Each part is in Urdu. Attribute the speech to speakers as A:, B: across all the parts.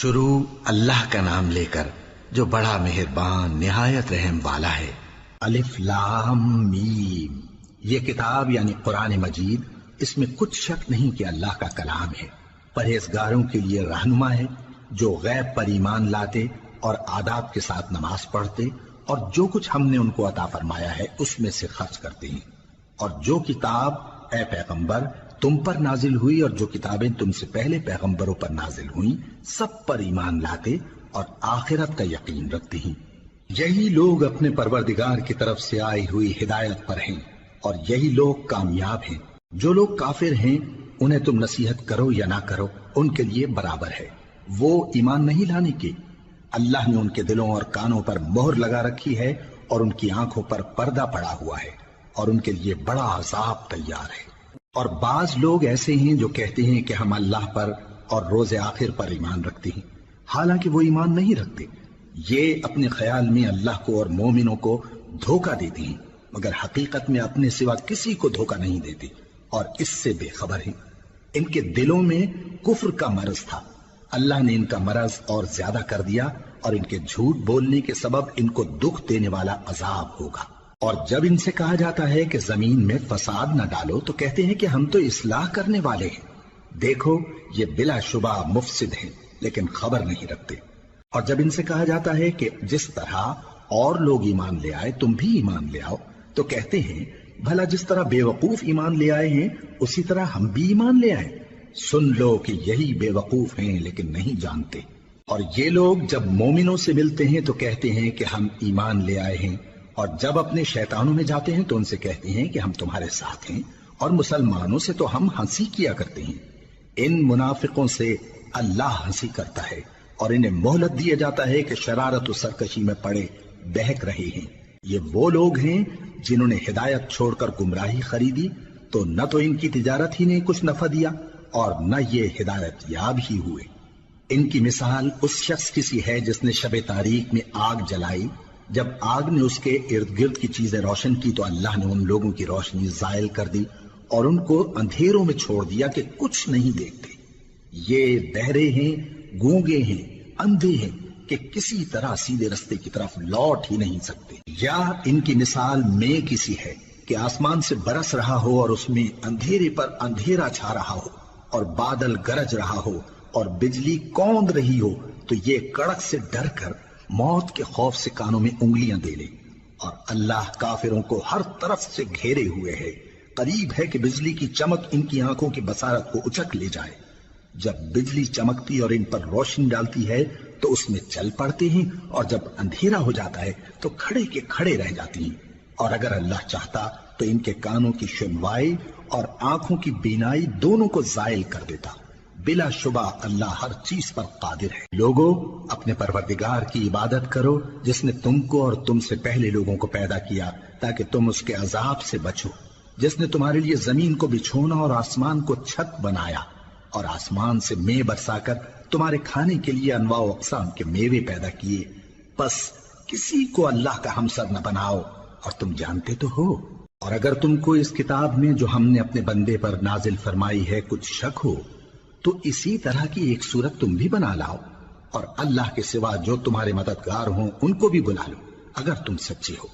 A: شروع اللہ کا نام لے کر جو بڑا مہربان نہایت رحم والا ہے۔ الف لام میم، یہ کتاب یعنی قرآن مجید، اس میں کچھ شک نہیں کہ اللہ کا کلام ہے، پرہیزگاروں کے لیے رہنما ہے جو غیب پر ایمان لاتے اور آداب کے ساتھ نماز پڑھتے اور جو کچھ ہم نے ان کو عطا فرمایا ہے اس میں سے خرچ کرتے ہیں، اور جو کتاب اے پیغمبر تم پر نازل ہوئی اور جو کتابیں تم سے پہلے پیغمبروں پر نازل ہوئیں سب پر ایمان لاتے اور آخرت کا یقین رکھتے ہیں۔ یہی لوگ اپنے پروردگار کی طرف سے آئی ہوئی ہدایت پر ہیں اور یہی لوگ کامیاب ہیں۔ جو لوگ کافر ہیں انہیں تم نصیحت کرو یا نہ کرو ان کے لیے برابر ہے، وہ ایمان نہیں لانے کے۔ اللہ نے ان کے دلوں اور کانوں پر مہر لگا رکھی ہے اور ان کی آنکھوں پر پردہ پڑا ہوا ہے اور ان کے لیے بڑا عذاب تیار ہے۔ اور بعض لوگ ایسے ہیں جو کہتے ہیں کہ ہم اللہ پر اور روز آخر پر ایمان رکھتے ہیں، حالانکہ وہ ایمان نہیں رکھتے۔ یہ اپنے خیال میں اللہ کو اور مومنوں کو دھوکہ دیتے ہیں، مگر حقیقت میں اپنے سوا کسی کو دھوکہ نہیں دیتے اور اس سے بے خبر ہیں۔ ان کے دلوں میں کفر کا مرض تھا، اللہ نے ان کا مرض اور زیادہ کر دیا اور ان کے جھوٹ بولنے کے سبب ان کو دکھ دینے والا عذاب ہوگا۔ اور جب ان سے کہا جاتا ہے کہ زمین میں فساد نہ ڈالو تو کہتے ہیں کہ ہم تو اصلاح کرنے والے ہیں۔ دیکھو یہ بلا شبہ مفسد ہیں لیکن خبر نہیں رکھتے۔ اور جب ان سے کہا جاتا ہے کہ جس طرح اور لوگ ایمان لے آئے تم بھی ایمان لے آؤ تو کہتے ہیں بھلا جس طرح بے وقوف ایمان لے آئے ہیں اسی طرح ہم بھی ایمان لے آئے۔ سن لو کہ یہی بے وقوف ہیں لیکن نہیں جانتے۔ اور یہ لوگ جب مومنوں سے ملتے ہیں تو کہتے ہیں کہ ہم ایمان لے آئے ہیں، اور جب اپنے شیطانوں میں جاتے ہیں تو ان سے کہتے ہیں کہ ہم تمہارے ساتھ ہیں، اور مسلمانوں سے تو ہم ہنسی کیا کرتے ہیں۔ ان منافقوں سے اللہ ہنسی کرتا ہے اور انہیں مہلت دیا جاتا ہے کہ شرارت و سرکشی میں پڑے بہک رہے ہیں۔ یہ وہ لوگ ہیں جنہوں نے ہدایت چھوڑ کر گمراہی خریدی، تو نہ تو ان کی تجارت ہی نے کچھ نفع دیا اور نہ یہ ہدایت یاب ہی ہوئے۔ ان کی مثال اس شخص کی سی ہے جس نے شب تاریک میں آگ جلائی، جب آگ نے اس کے ارد گرد کی چیزیں روشن کی تو اللہ نے ان لوگوں کی روشنی زائل کر دی اور ان کو اندھیروں میں چھوڑ دیا کہ کچھ نہیں دیکھتے۔ یہ بہرے ہیں، گونگے ہیں، اندھے ہیں کہ کسی طرح سیدھے رستے کی طرف لوٹ ہی نہیں سکتے۔ یا ان کی مثال میں کسی ہے کہ آسمان سے برس رہا ہو اور اس میں اندھیرے پر اندھیرا چھا رہا ہو اور بادل گرج رہا ہو اور بجلی کوند رہی ہو، تو یہ کڑک سے ڈر کر موت کے خوف سے کانوں میں انگلیاں دے لے۔ اور اللہ کافروں کو ہر طرف سے گھیرے ہوئے ہے، قریب ہے کہ بجلی کی چمک ان کی آنکھوں کی بصارت کو اچک لے جائے۔ جب بجلی چمکتی اور ان پر روشنی ڈالتی ہے تو اس میں چل پڑتے ہیں، اور جب اندھیرا ہو جاتا ہے تو کھڑے کے کھڑے رہ جاتی ہیں۔ اور اگر اللہ چاہتا تو ان کے کانوں کی سنوائی اور آنکھوں کی بینائی دونوں کو زائل کر دیتا۔ بلا شبہ اللہ ہر چیز پر قادر ہے۔ لوگو اپنے پروردگار کی عبادت کرو جس نے تم کو اور تم سے پہلے لوگوں کو پیدا کیا تاکہ تم اس کے عذاب سے بچو، جس نے تمہارے لیے زمین کو بچھونا اور آسمان کو چھت بنایا اور آسمان سے مے برسا کر تمہارے کھانے کے لیے انواع و اقسام کے میوے پیدا کیے۔ پس کسی کو اللہ کا ہمسر نہ بناؤ، اور تم جانتے تو ہو۔ اور اگر تم کو اس کتاب میں جو ہم نے اپنے بندے پر نازل فرمائی ہے کچھ شک ہو تو اسی طرح کی ایک صورت تم بھی بنا لاؤ، اور اللہ کے سوا جو تمہارے مددگار ہوں ان کو بھی بلا لو اگر تم سچے ہو۔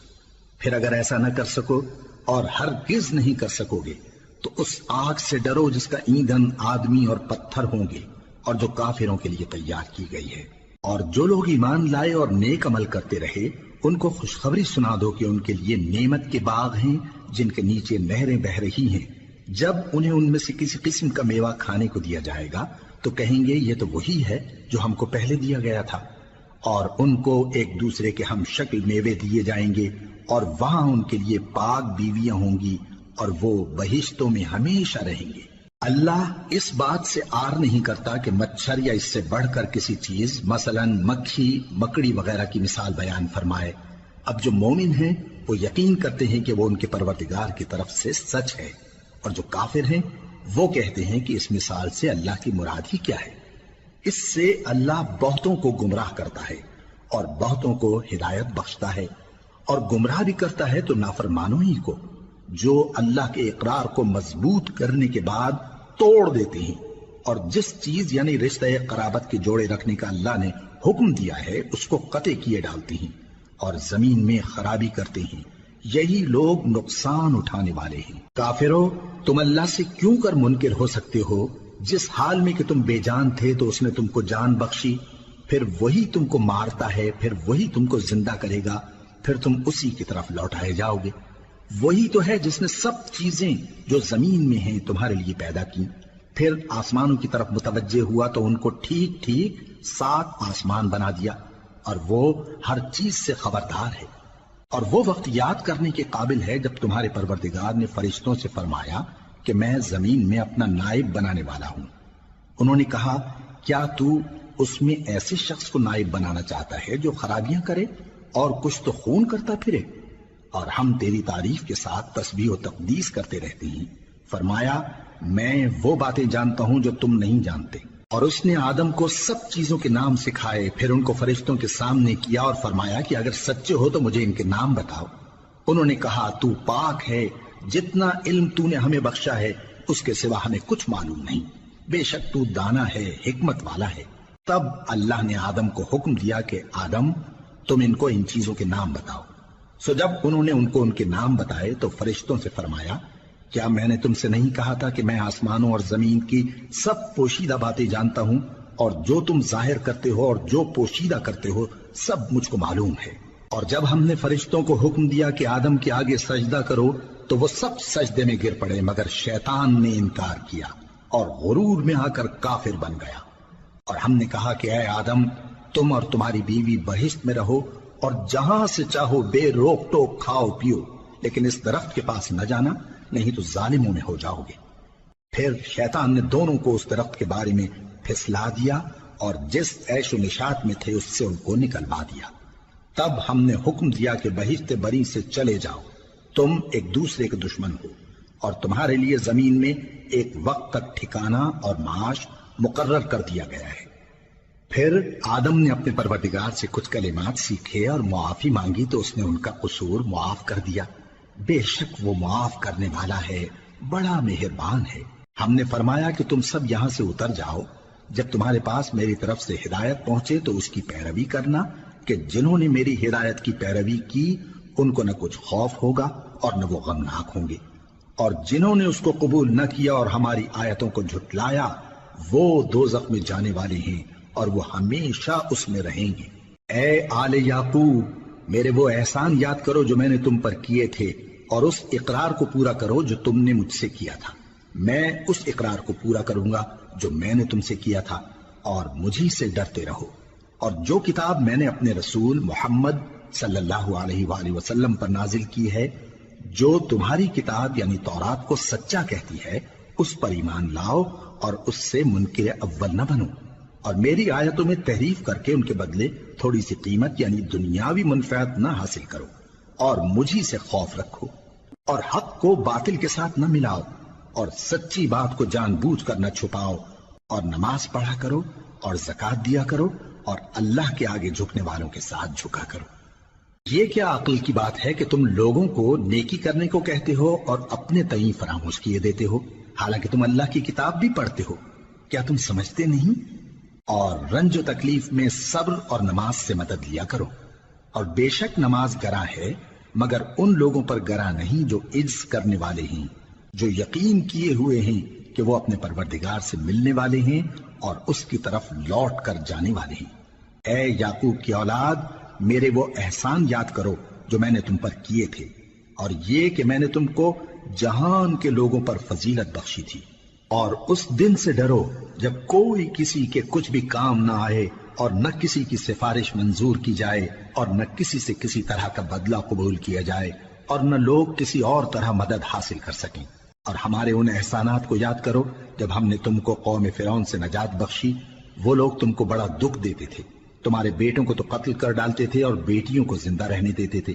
A: پھر اگر ایسا نہ کر سکو اور ہرگز نہیں کر سکو گے تو اس آگ سے ڈرو جس کا ایندھن آدمی اور پتھر ہوں گے اور جو کافروں کے لیے تیار کی گئی ہے۔ اور جو لوگ ایمان لائے اور نیک عمل کرتے رہے ان کو خوشخبری سنا دو کہ ان کے لیے نعمت کے باغ ہیں جن کے نیچے نہریں بہہ رہی ہیں۔ جب انہیں ان میں سے کسی قسم کا میوہ کھانے کو دیا جائے گا تو کہیں گے یہ تو وہی ہے جو ہم کو پہلے دیا گیا تھا، اور ان کو ایک دوسرے کے ہم شکل میوے دیے جائیں گے، اور وہاں ان کے لیے پاک بیویاں ہوں گی اور وہ بہشتوں میں ہمیشہ رہیں گے۔ اللہ اس بات سے آر نہیں کرتا کہ مچھر یا اس سے بڑھ کر کسی چیز مثلا مکھی، مکڑی وغیرہ کی مثال بیان فرمائے۔ اب جو مومن ہیں وہ یقین کرتے ہیں کہ وہ ان کے پروردگار کی طرف سے سچ ہے، اور جو کافر ہیں وہ کہتے ہیں کہ اس مثال سے اللہ کی مراد ہی کیا ہے۔ اس سے اللہ بہتوں کو گمراہ کرتا ہے اور بہتوں کو ہدایت بخشتا ہے، اور گمراہ بھی کرتا ہے تو نافرمانوں ہی کو، جو اللہ کے اقرار کو مضبوط کرنے کے بعد توڑ دیتے ہیں اور جس چیز یعنی رشتہ قرابت کے جوڑے رکھنے کا اللہ نے حکم دیا ہے اس کو قطع کیے ڈالتے ہیں اور زمین میں خرابی کرتے ہیں، یہی لوگ نقصان اٹھانے والے ہیں۔ کافرو، تم اللہ سے کیوں کر منکر ہو سکتے ہو؟ جس حال میں کہ تم بے جان تھے تو اس نے تم کو جان بخشی، پھر وہی تم کو مارتا ہے، پھر وہی تم کو زندہ کرے گا، پھر تم اسی کی طرف لوٹائے جاؤ گے۔ وہی تو ہے جس نے سب چیزیں جو زمین میں ہیں تمہارے لیے پیدا کی، پھر آسمانوں کی طرف متوجہ ہوا تو ان کو ٹھیک ٹھیک 7 آسمان بنا دیا، اور وہ ہر چیز سے خبردار ہے۔ اور وہ وقت یاد کرنے کے قابل ہے جب تمہارے پروردگار نے فرشتوں سے فرمایا کہ میں زمین میں اپنا نائب بنانے والا ہوں۔ انہوں نے کہا، کیا تو اس میں ایسے شخص کو نائب بنانا چاہتا ہے جو خرابیاں کرے اور کچھ تو خون کرتا پھرے؟ اور ہم تیری تعریف کے ساتھ تسبیح و تقدیس کرتے رہتے ہیں۔ فرمایا، میں وہ باتیں جانتا ہوں جو تم نہیں جانتے۔ اور اس نے آدم کو سب چیزوں کے نام سکھائے، پھر ان کو فرشتوں کے سامنے کیا اور فرمایا کہ اگر سچے ہو تو مجھے ان کے نام بتاؤ۔ انہوں نے کہا، تو پاک ہے، جتنا علم تو نے ہمیں بخشا ہے اس کے سوا ہمیں کچھ معلوم نہیں، بے شک تو دانا ہے، حکمت والا ہے۔ تب اللہ نے آدم کو حکم دیا کہ آدم، تم ان کو ان چیزوں کے نام بتاؤ۔ سو جب انہوں نے ان کو ان کے نام بتائے تو فرشتوں سے فرمایا، کیا میں نے تم سے نہیں کہا تھا کہ میں آسمانوں اور زمین کی سب پوشیدہ باتیں جانتا ہوں، اور جو تم ظاہر کرتے ہو اور جو پوشیدہ کرتے ہو سب مجھ کو معلوم ہے۔ اور جب ہم نے فرشتوں کو حکم دیا کہ آدم کے آگے سجدہ کرو تو وہ سب سجدے میں گر پڑے مگر شیطان نے انکار کیا اور غرور میں آ کر کافر بن گیا۔ اور ہم نے کہا کہ اے آدم، تم اور تمہاری بیوی بہشت میں رہو اور جہاں سے چاہو بے روک ٹوک کھاؤ پیو، لیکن اس درخت کے پاس نہ جانا، نہیں تو ظالموں میں ہو جاؤ گے۔ پھر شیطان نے دونوں کو اس درخت کے بارے میں پھسلا دیا اور جس عیش و نشاط میں تھے اس سے ان کو نکلوا دیا۔ تب ہم نے حکم دیا کہ بہشت بری سے چلے جاؤ، تم ایک دوسرے کے دشمن ہو، اور تمہارے لیے زمین میں ایک وقت تک ٹھکانہ اور معاش مقرر کر دیا گیا ہے۔ پھر آدم نے اپنے پروردگار سے کچھ کلمات سیکھے اور معافی مانگی تو اس نے ان کا قصور معاف کر دیا۔ بے شک وہ معاف کرنے والا ہے، بڑا مہربان ہے۔ ہم نے فرمایا کہ تم سب یہاں سے اتر جاؤ، جب تمہارے پاس میری طرف سے ہدایت پہنچے تو اس کی پیروی کرنا، کہ جنہوں نے میری ہدایت کی پیروی کی ان کو نہ کچھ خوف ہوگا اور نہ وہ غمناک ہوں گے، اور جنہوں نے اس کو قبول نہ کیا اور ہماری آیتوں کو جھٹلایا وہ دوزخ میں جانے والے ہیں اور وہ ہمیشہ اس میں رہیں گے۔ اے آل یعقوب، میرے وہ احسان یاد کرو جو میں نے تم پر کیے تھے، اور اس اقرار کو پورا کرو جو تم نے مجھ سے کیا تھا۔ میں اس اقرار کو پورا کروں گا جو میں نے تم سے کیا تھا، اور مجھی سے ڈرتے رہو۔ اور جو کتاب میں نے اپنے رسول محمد صلی اللہ علیہ وآلہ وسلم پر نازل کی ہے، جو تمہاری کتاب یعنی تورات کو سچا کہتی ہے، اس پر ایمان لاؤ اور اس سے منکر اول نہ بنو، اور میری آیتوں میں تحریف کر کے ان کے بدلے تھوڑی سی قیمت یعنی دنیاوی منفعت نہ حاصل کرو، اور مجھی سے خوف رکھو، اور حق کو باطل کے ساتھ نہ ملاؤ، اور سچی بات کو جان بوجھ کر نہ چھپاؤ، اور نماز پڑھا کرو اور زکوٰۃ دیا کرو، اور اللہ کے آگے جھکنے والوں کے ساتھ جھکا کرو۔ یہ کیا عقل کی بات ہے کہ تم لوگوں کو نیکی کرنے کو کہتے ہو اور اپنے تئیں فراموش کیے دیتے ہو، حالانکہ تم اللہ کی کتاب بھی پڑھتے ہو؟ کیا تم سمجھتے نہیں؟ اور رنج و تکلیف میں صبر اور نماز سے مدد لیا کرو، اور بے شک نماز گراں ہے مگر ان لوگوں پر گراں نہیں جو عجز کرنے والے ہیں، جو یقین کیے ہوئے ہیں کہ وہ اپنے پروردگار سے ملنے والے ہیں اور اس کی طرف لوٹ کر جانے والے ہیں۔ اے یعقوب کی اولاد، میرے وہ احسان یاد کرو جو میں نے تم پر کیے تھے، اور یہ کہ میں نے تم کو جہان کے لوگوں پر فضیلت بخشی تھی۔ اور اس دن سے ڈرو جب کوئی کسی کے کچھ بھی کام نہ آئے، اور نہ کسی کی سفارش منظور کی جائے، اور نہ کسی سے کسی طرح کا بدلہ قبول کیا جائے، اور نہ لوگ کسی اور طرح مدد حاصل کر سکیں۔ اور ہمارے ان احسانات کو یاد کرو جب ہم نے تم کو قوم فرعون سے نجات بخشی۔ وہ لوگ تم کو بڑا دکھ دیتے تھے، تمہارے بیٹوں کو تو قتل کر ڈالتے تھے اور بیٹیوں کو زندہ رہنے دیتے تھے،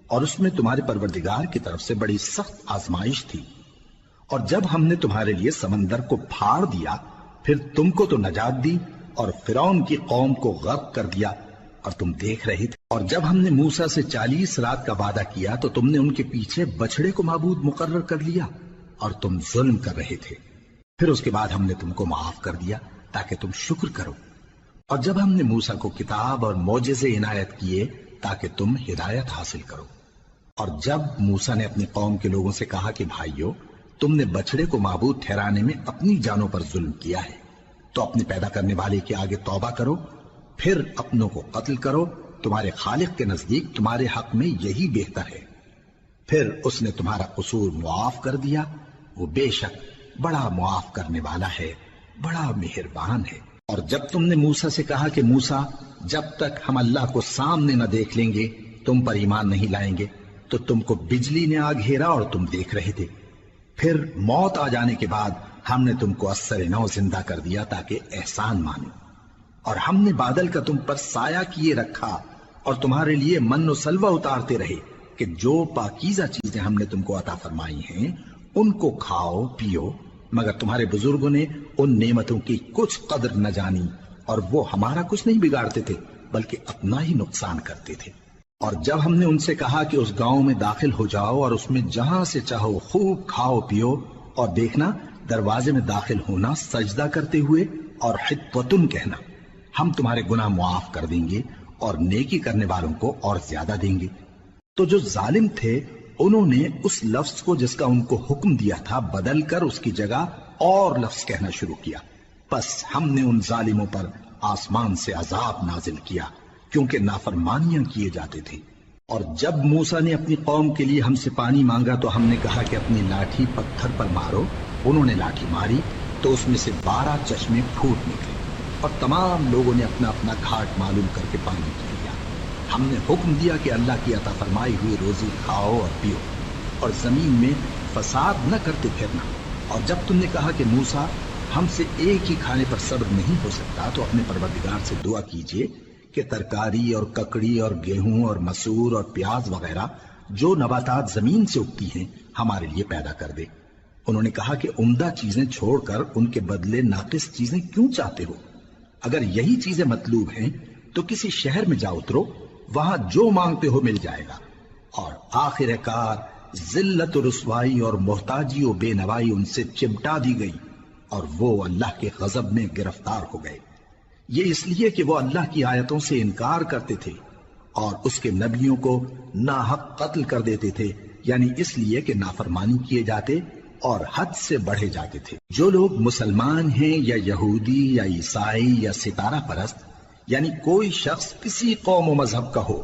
A: اور اس میں تمہارے پروردگار کی طرف سے بڑی سخت آزمائش تھی۔ اور جب ہم نے تمہارے لیے سمندر کو پھاڑ دیا، پھر تم کو تو نجات دی اور فرعون کی قوم کو غرق کر دیا، اور تم دیکھ رہے تھے۔ اور جب ہم نے موسیٰ سے 40 رات کا وعدہ کیا تو تم نے ان کے پیچھے بچڑے کو معبود مقرر کر لیا، اور تم ظلم کر رہے تھے۔ پھر اس کے بعد ہم نے تم کو معاف کر دیا تاکہ تم شکر کرو، اور جب ہم نے موسیٰ کو کتاب اور معجزے عنایت کیے تاکہ تم ہدایت حاصل کرو، اور جب موسیٰ نے اپنی قوم کے لوگوں سے کہا کہ بھائیو، تم نے بچڑے کو معبود ٹھہرانے میں اپنی جانوں پر ظلم کیا ہے، تو اپنے پیدا کرنے والے کے آگے توبہ کرو، پھر اپنوں کو قتل کرو، تمہارے خالق کے نزدیک تمہارے حق میں یہی بہتر ہے، پھر اس نے تمہارا قصور معاف کر دیا، وہ بے شک بڑا معاف کرنے والا ہے، بڑا مہربان ہے۔ اور جب تم نے موسیٰ سے کہا کہ موسیٰ، جب تک ہم اللہ کو سامنے نہ دیکھ لیں گے تم پر ایمان نہیں لائیں گے، تو تم کو بجلی نے آ گھیرا اور تم دیکھ رہے تھے، پھر موت آ جانے کے بعد ہم نے تم کو اثر نو زندہ کر دیا تاکہ احسان مانو، اور ہم نے بادل کا تم پر سایہ کیے رکھا اور تمہارے لیے من و سلوہ اتارتے رہے کہ جو پاکیزہ چیزیں ہم نے تم کو عطا فرمائی ہیں ان کو کھاؤ پیو، مگر تمہارے بزرگوں نے ان نعمتوں کی کچھ قدر نہ جانی، اور وہ ہمارا کچھ نہیں بگاڑتے تھے بلکہ اپنا ہی نقصان کرتے تھے۔ اور جب ہم نے ان سے کہا کہ اس گاؤں میں داخل ہو جاؤ اور اس میں جہاں سے چاہو خوب کھاؤ پیو، اور دیکھنا دروازے میں داخل ہونا سجدہ کرتے ہوئے اور حطوتن کہنا، ہم تمہارے گناہ معاف کر دیں گے اور نیکی کرنے والوں کو اور زیادہ دیں گے، تو جو ظالم تھے انہوں نے اس لفظ کو جس کا ان کو حکم دیا تھا بدل کر اس کی جگہ اور لفظ کہنا شروع کیا، پس ہم نے ان ظالموں پر آسمان سے عذاب نازل کیا کیونکہ نافرمانیاں کیے جاتے تھے۔ اور جب موسیٰ نے اپنی قوم کے لیے ہم سے پانی مانگا تو ہم نے کہا کہ اپنی لاٹھی پتھر پر مارو، انہوں نے لاٹھی ماری تو اس میں سے 12 چشمے پھوٹ نکلے، اور تمام لوگوں نے اپنا اپنا گھاٹ معلوم کر کے پانی پی لیا۔ ہم نے حکم دیا کہ اللہ کی عطا فرمائی ہوئی روزی کھاؤ اور پیو، اور زمین میں فساد نہ کرتے پھرنا۔ اور جب تم نے کہا کہ موسیٰ، ہم سے ایک ہی کھانے پر صبر نہیں ہو سکتا، تو اپنے پروردگار سے دعا کیجئے کہ ترکاری اور ککڑی اور گیہوں اور مسور اور پیاز وغیرہ جو نباتات زمین سے اگتی ہیں ہمارے لیے پیدا کر دے۔ انہوں نے کہا کہ عمدہ چیزیں چھوڑ کر ان کے بدلے ناقص چیزیں کیوں چاہتے ہو؟ اگر یہی چیزیں مطلوب ہیں تو کسی شہر میں جا اترو، وہاں جو مانگتے ہو مل جائے گا۔ اور آخر کار ذلت و رسوائی اور محتاجی و بے نوائی ان سے چمٹا دی گئی، اور وہ اللہ کے غضب میں گرفتار ہو گئے، یہ اس لیے کہ وہ اللہ کی آیتوں سے انکار کرتے تھے اور اس کے نبیوں کو ناحق قتل کر دیتے تھے، یعنی اس لیے کہ نافرمانی کیے جاتے اور حد سے بڑھے جاتے تھے۔ جو لوگ مسلمان ہیں یا یہودی یا عیسائی یا ستارہ پرست، یعنی کوئی شخص کسی قوم و مذہب کا ہو،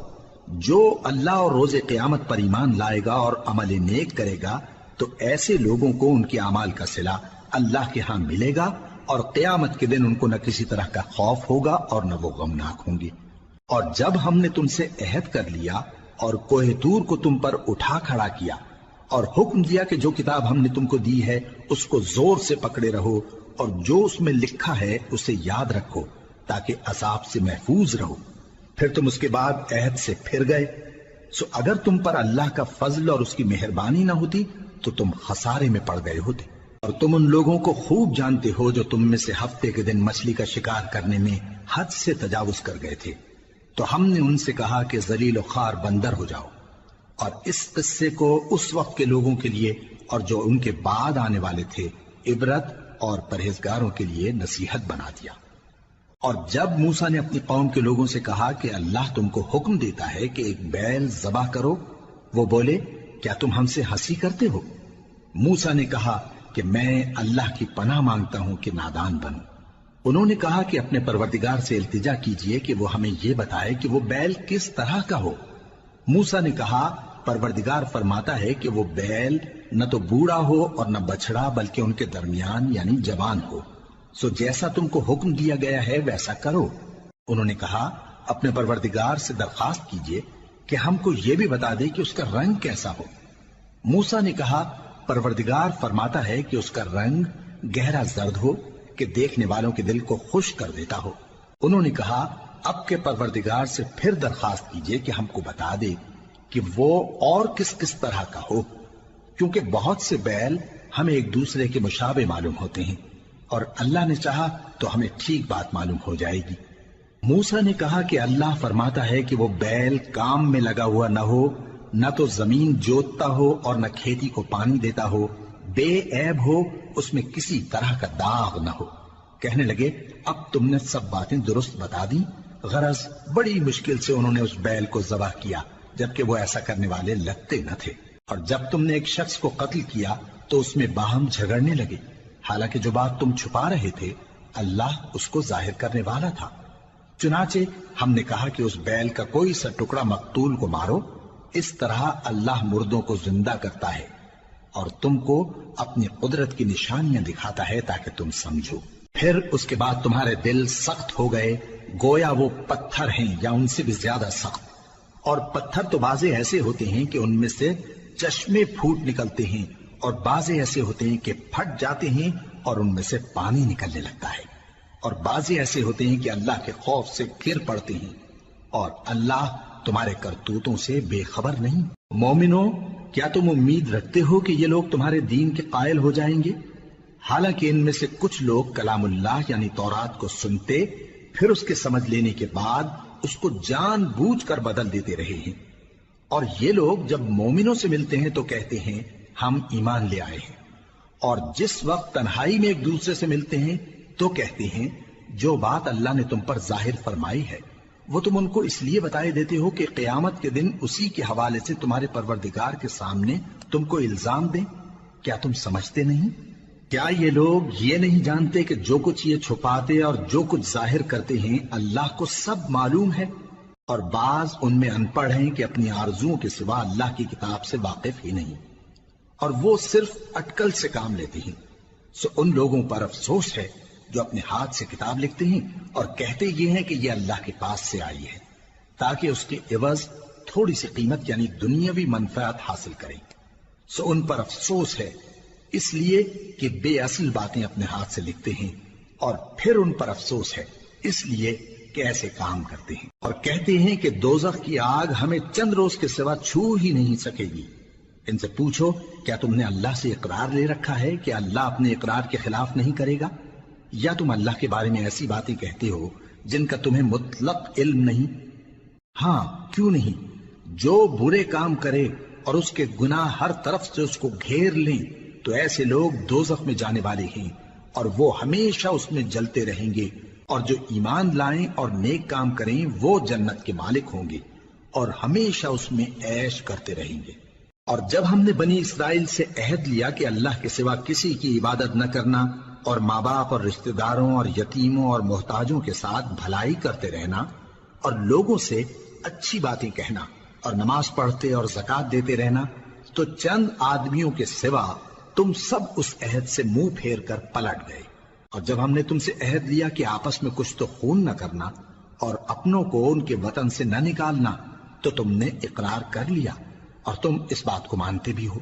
A: جو اللہ اور روز قیامت پر ایمان لائے گا اور عمل نیک کرے گا، تو ایسے لوگوں کو ان کے اعمال کا صلہ اللہ کے ہاں ملے گا، اور قیامت کے دن ان کو نہ کسی طرح کا خوف ہوگا اور نہ وہ غمناک ہوں گے۔ اور جب ہم نے تم سے عہد کر لیا اور کوہ طور کو تم پر اٹھا کھڑا کیا اور حکم دیا کہ جو کتاب ہم نے تم کو دی ہے اس کو زور سے پکڑے رہو، اور جو اس میں لکھا ہے اسے یاد رکھو تاکہ عذاب سے محفوظ رہو، پھر تم اس کے بعد عہد سے پھر گئے، سو اگر تم پر اللہ کا فضل اور اس کی مہربانی نہ ہوتی تو تم خسارے میں پڑ گئے ہوتے۔ اور تم ان لوگوں کو خوب جانتے ہو جو تم میں سے ہفتے کے دن مچھلی کا شکار کرنے میں حد سے تجاوز کر گئے تھے، تو ہم نے ان سے کہا کہ ذلیل و خوار بندر ہو جاؤ، اور اس قصے کو اس وقت کے لوگوں کے لیے اور جو ان کے بعد آنے والے تھے عبرت اور پرہیزگاروں کے لیے نصیحت بنا دیا۔ اور جب موسیٰ نے اپنی قوم کے لوگوں سے کہا کہ اللہ تم کو حکم دیتا ہے کہ ایک بیل ذبح کرو، وہ بولے کیا تم ہم سے ہنسی کرتے ہو؟ موسیٰ نے کہا کہ میں اللہ کی پناہ مانگتا ہوں کہ نادان بنوں۔ انہوں نے کہا کہ اپنے پروردگار سے التجا کیجئے کہ وہ ہمیں یہ بتائے کہ وہ بیل کس طرح کا ہو۔ موسیٰ نے کہا پروردگار فرماتا ہے کہ وہ بیل نہ تو بوڑھا ہو اور نہ بچڑا بلکہ ان کے درمیان یعنی جوان ہو، سو جیسا تم کو حکم دیا گیا ہے ویسا کرو۔ انہوں نے کہا اپنے پروردگار سے درخواست کیجئے کہ ہم کو یہ بھی بتا دے کہ اس کا رنگ کیسا ہو۔ موسیٰ نے کہا پروردگار فرماتا ہے کہ اس کا رنگ گہرا زرد ہو کہ دیکھنے والوں کے دل کو خوش کر دیتا ہو۔ انہوں نے کہا اب کے پروردگار سے پھر درخواست کیجئے کہ ہم کو بتا دے کہ وہ اور کس کس طرح کا ہو، کیونکہ بہت سے بیل ہمیں ایک دوسرے کے مشابہ معلوم ہوتے ہیں، اور اللہ نے چاہا تو ہمیں ٹھیک بات معلوم ہو جائے گی۔ موسیٰ نے کہا کہ اللہ فرماتا ہے کہ وہ بیل کام میں لگا ہوا نہ ہو، نہ تو زمین جوتتا ہو اور نہ کھیتی کو پانی دیتا ہو، بے عیب ہو، اس میں کسی طرح کا داغ نہ ہو۔ کہنے لگے اب تم نے سب باتیں درست بتا دی۔ غرض بڑی مشکل سے انہوں نے اس بیل کو ذبح کیا، جبکہ وہ ایسا کرنے والے لگتے نہ تھے۔ اور جب تم نے ایک شخص کو قتل کیا تو اس میں باہم جھگڑنے لگے، حالانکہ جو بات تم چھپا رہے تھے اللہ اس کو ظاہر کرنے والا تھا۔ چنانچہ ہم نے کہا کہ اس بیل کا کوئی سا ٹکڑا مقتول کو مارو، اس طرح اللہ مردوں کو زندہ کرتا ہے اور تم کو اپنی قدرت کی نشانیاں دکھاتا ہے تاکہ تم سمجھو۔ پھر اس کے بعد تمہارے دل سخت ہو گئے، گویا وہ پتھر ہیں یا ان سے بھی زیادہ سخت۔ اور پتھر تو بعضے ایسے ہوتے ہیں کہ ان میں سے چشمے پھوٹ نکلتے ہیں، اور بعضے ایسے ہوتے ہیں کہ پھٹ جاتے ہیں اور ان میں سے پانی نکلنے لگتا ہے، اور بعضے ایسے ہوتے ہیں کہ اللہ کے خوف سے گر پڑتے ہیں، اور اللہ تمہارے کرتوتوں سے بے خبر نہیں۔ مومنو، کیا تم امید رکھتے ہو کہ یہ لوگ تمہارے دین کے قائل ہو جائیں گے؟ حالانکہ ان میں سے کچھ لوگ کلام اللہ یعنی تورات کو سنتے، پھر اس کے سمجھ لینے کے بعد اس کو جان بوجھ کر بدل دیتے رہے ہیں۔ اور یہ لوگ جب مومنوں سے ملتے ہیں تو کہتے ہیں ہم ایمان لے آئے ہیں، اور جس وقت تنہائی میں ایک دوسرے سے ملتے ہیں تو کہتے ہیں جو بات اللہ نے تم پر ظاہر فرمائی ہے وہ تم ان کو اس لیے بتائے دیتے ہو کہ قیامت کے دن اسی کے حوالے سے تمہارے پروردگار کے سامنے تم کو الزام دیں۔ کیا تم سمجھتے نہیں؟ کیا یہ لوگ یہ نہیں جانتے کہ جو کچھ یہ چھپاتے اور جو کچھ ظاہر کرتے ہیں اللہ کو سب معلوم ہے؟ اور بعض ان میں ان پڑھ ہیں کہ اپنی آرزوؤں کے سوا اللہ کی کتاب سے واقف ہی نہیں، اور وہ صرف اٹکل سے کام لیتے ہیں۔ سو ان لوگوں پر افسوس ہے جو اپنے ہاتھ سے کتاب لکھتے ہیں اور کہتے یہ ہیں کہ یہ اللہ کے پاس سے آئی ہے، تاکہ اس کے عوض تھوڑی سی قیمت یعنی دنیاوی منفعت حاصل کریں۔ سو ان پر افسوس ہے اس لیے کہ بے اصل باتیں اپنے ہاتھ سے لکھتے ہیں، اور پھر ان پر افسوس ہے اس لیے کہ ایسے کام کرتے ہیں، اور کہتے ہیں کہ دوزخ کی آگ ہمیں چند روز کے سوا چھو ہی نہیں سکے گی۔ ان سے پوچھو کیا تم نے اللہ سے اقرار لے رکھا ہے کہ اللہ اپنے اقرار کے خلاف نہیں کرے گا؟ یا تم اللہ کے بارے میں ایسی باتیں کہتے ہو جن کا تمہیں مطلق علم نہیں؟ ہاں کیوں نہیں، جو برے کام کرے اور اس کے گناہ ہر طرف سے اس کو گھیر لیں تو ایسے لوگ دوزخ میں جانے والے ہیں، اور وہ ہمیشہ اس میں جلتے رہیں گے، اور جو ایمان لائیں اور نیک کام کریں وہ جنت کے مالک ہوں گے اور ہمیشہ اس میں عیش کرتے رہیں گے۔ اور جب ہم نے بنی اسرائیل سے عہد لیا کہ اللہ کے سوا کسی کی عبادت نہ کرنا، اور ماں باپ اور رشتہ داروں اور یتیموں اور محتاجوں کے ساتھ بھلائی کرتے رہنا، اور لوگوں سے اچھی باتیں کہنا، اور نماز پڑھتے اور زکوٰۃ دیتے رہنا، تو چند آدمیوں کے سوا تم سب اس عہد سے منہ پھیر کر پلٹ گئے۔ اور جب ہم نے تم سے عہد لیا کہ آپس میں کچھ تو خون نہ کرنا اور اپنوں کو ان کے وطن سے نہ نکالنا، تو تم نے اقرار کر لیا اور تم اس بات کو مانتے بھی ہو۔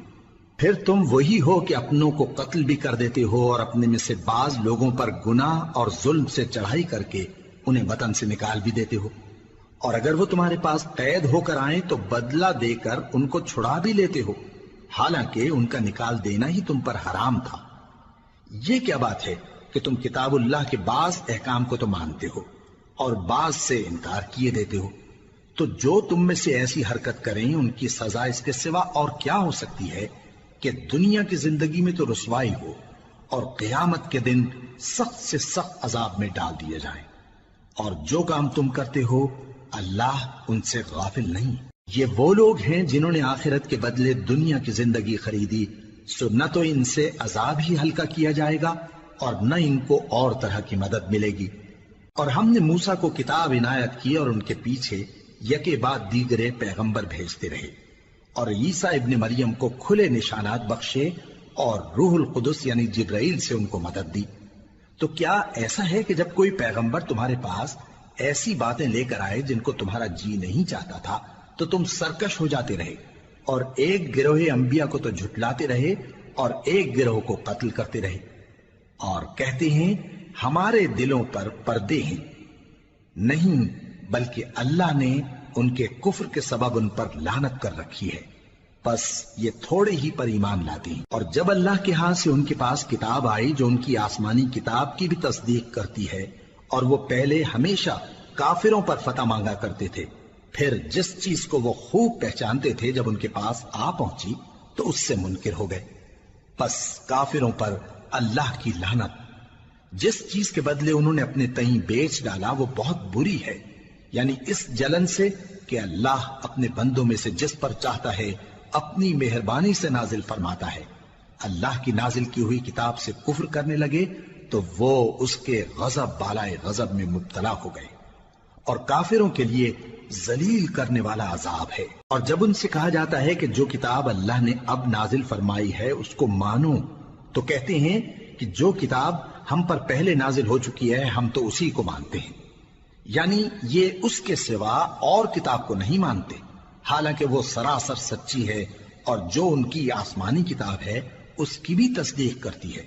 A: پھر تم وہی ہو کہ اپنوں کو قتل بھی کر دیتے ہو اور اپنے میں سے بعض لوگوں پر گناہ اور ظلم سے چڑھائی کر کے انہیں وطن سے نکال بھی دیتے ہو، اور اگر وہ تمہارے پاس قید ہو کر آئیں تو بدلہ دے کر ان کو چھڑا بھی لیتے ہو، حالانکہ ان کا نکال دینا ہی تم پر حرام تھا۔ یہ کیا بات ہے کہ تم کتاب اللہ کے بعض احکام کو تو مانتے ہو اور بعض سے انکار کیے دیتے ہو؟ تو جو تم میں سے ایسی حرکت کریں ان کی سزا اس کے سوا اور کیا ہو سکتی ہے کہ دنیا کی زندگی میں تو رسوائی ہو اور قیامت کے دن سخت سے سخت عذاب میں ڈال دیے جائیں۔ اور جو کام تم کرتے ہو اللہ ان سے غافل نہیں۔ یہ وہ لوگ ہیں جنہوں نے آخرت کے بدلے دنیا کی زندگی خریدی، سو نہ تو ان سے عذاب ہی ہلکا کیا جائے گا اور نہ ان کو اور طرح کی مدد ملے گی۔ اور ہم نے موسیٰ کو کتاب عنایت کی اور ان کے پیچھے یکے بعد دیگرے پیغمبر بھیجتے رہے، اور عیسیٰ ابن مریم کو کھلے نشانات بخشے اور روح القدس یعنی جبرائیل سے ان کو مدد دی۔ تو کیا ایسا ہے کہ جب کوئی پیغمبر تمہارے پاس ایسی باتیں لے کر آئے جن کو تمہارا جی نہیں چاہتا تھا تو تم سرکش ہو جاتے رہے، اور ایک گروہ انبیاء کو تو جھٹلاتے رہے اور ایک گروہ کو قتل کرتے رہے، اور کہتے ہیں ہمارے دلوں پر پردے ہیں؟ نہیں، بلکہ اللہ نے ان کے کفر کے سبب ان پر لعنت کر رکھی ہے، بس یہ تھوڑے ہی پر ایمان لاتے ہیں۔ اور جب اللہ کے ہاں سے ان کے پاس کتاب آئی جو ان کی آسمانی کتاب کی بھی تصدیق کرتی ہے، اور وہ پہلے ہمیشہ کافروں پر فتح مانگا کرتے تھے، پھر جس چیز کو وہ خوب پہچانتے تھے جب ان کے پاس آ پہنچی تو اس سے منکر ہو گئے۔ بس کافروں پر اللہ کی لعنت۔ جس چیز کے بدلے انہوں نے اپنے تئیں بیچ ڈالا وہ بہت بری ہے، یعنی اس جلن سے کہ اللہ اپنے بندوں میں سے جس پر چاہتا ہے اپنی مہربانی سے نازل فرماتا ہے۔ اللہ کی نازل کی ہوئی کتاب سے کفر کرنے لگے تو وہ اس کے غضب بالائے غضب میں مبتلا ہو گئے، اور کافروں کے لیے ذلیل کرنے والا عذاب ہے۔ اور جب ان سے کہا جاتا ہے کہ جو کتاب اللہ نے اب نازل فرمائی ہے اس کو مانو، تو کہتے ہیں کہ جو کتاب ہم پر پہلے نازل ہو چکی ہے ہم تو اسی کو مانتے ہیں، یعنی یہ اس کے سوا اور کتاب کو نہیں مانتے، حالانکہ وہ سراسر سچی ہے، اور جو ان کی آسمانی کتاب ہے اس کی بھی تصدیق کرتی ہے۔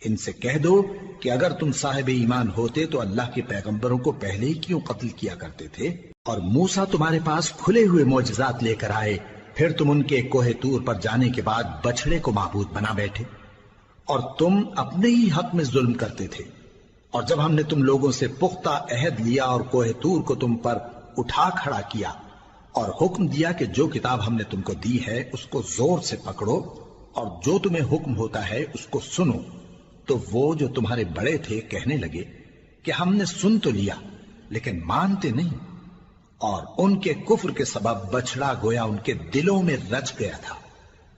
A: ان سے کہہ دو کہ اگر تم صاحب ایمان ہوتے تو اللہ کے پیغمبروں کو پہلے ہی کیوں قتل کیا کرتے تھے؟ اور موسیٰ تمہارے پاس کھلے ہوئے معجزات لے کر آئے، پھر تم ان کے کوہ طور پر جانے کے بعد بچڑے کو معبود بنا بیٹھے، اور تم اپنے ہی حق میں ظلم کرتے تھے۔ اور جب ہم نے تم لوگوں سے پختہ عہد لیا اور کوہ طور کو تم پر اٹھا کھڑا کیا اور حکم دیا کہ جو کتاب ہم نے تم کو دی ہے اس کو زور سے پکڑو اور جو تمہیں حکم ہوتا ہے اس کو سنو، تو وہ جو تمہارے بڑے تھے کہنے لگے کہ ہم نے سن تو لیا لیکن مانتے نہیں، اور ان کے کفر کے سبب بچڑا گویا ان کے دلوں میں رچ گیا تھا۔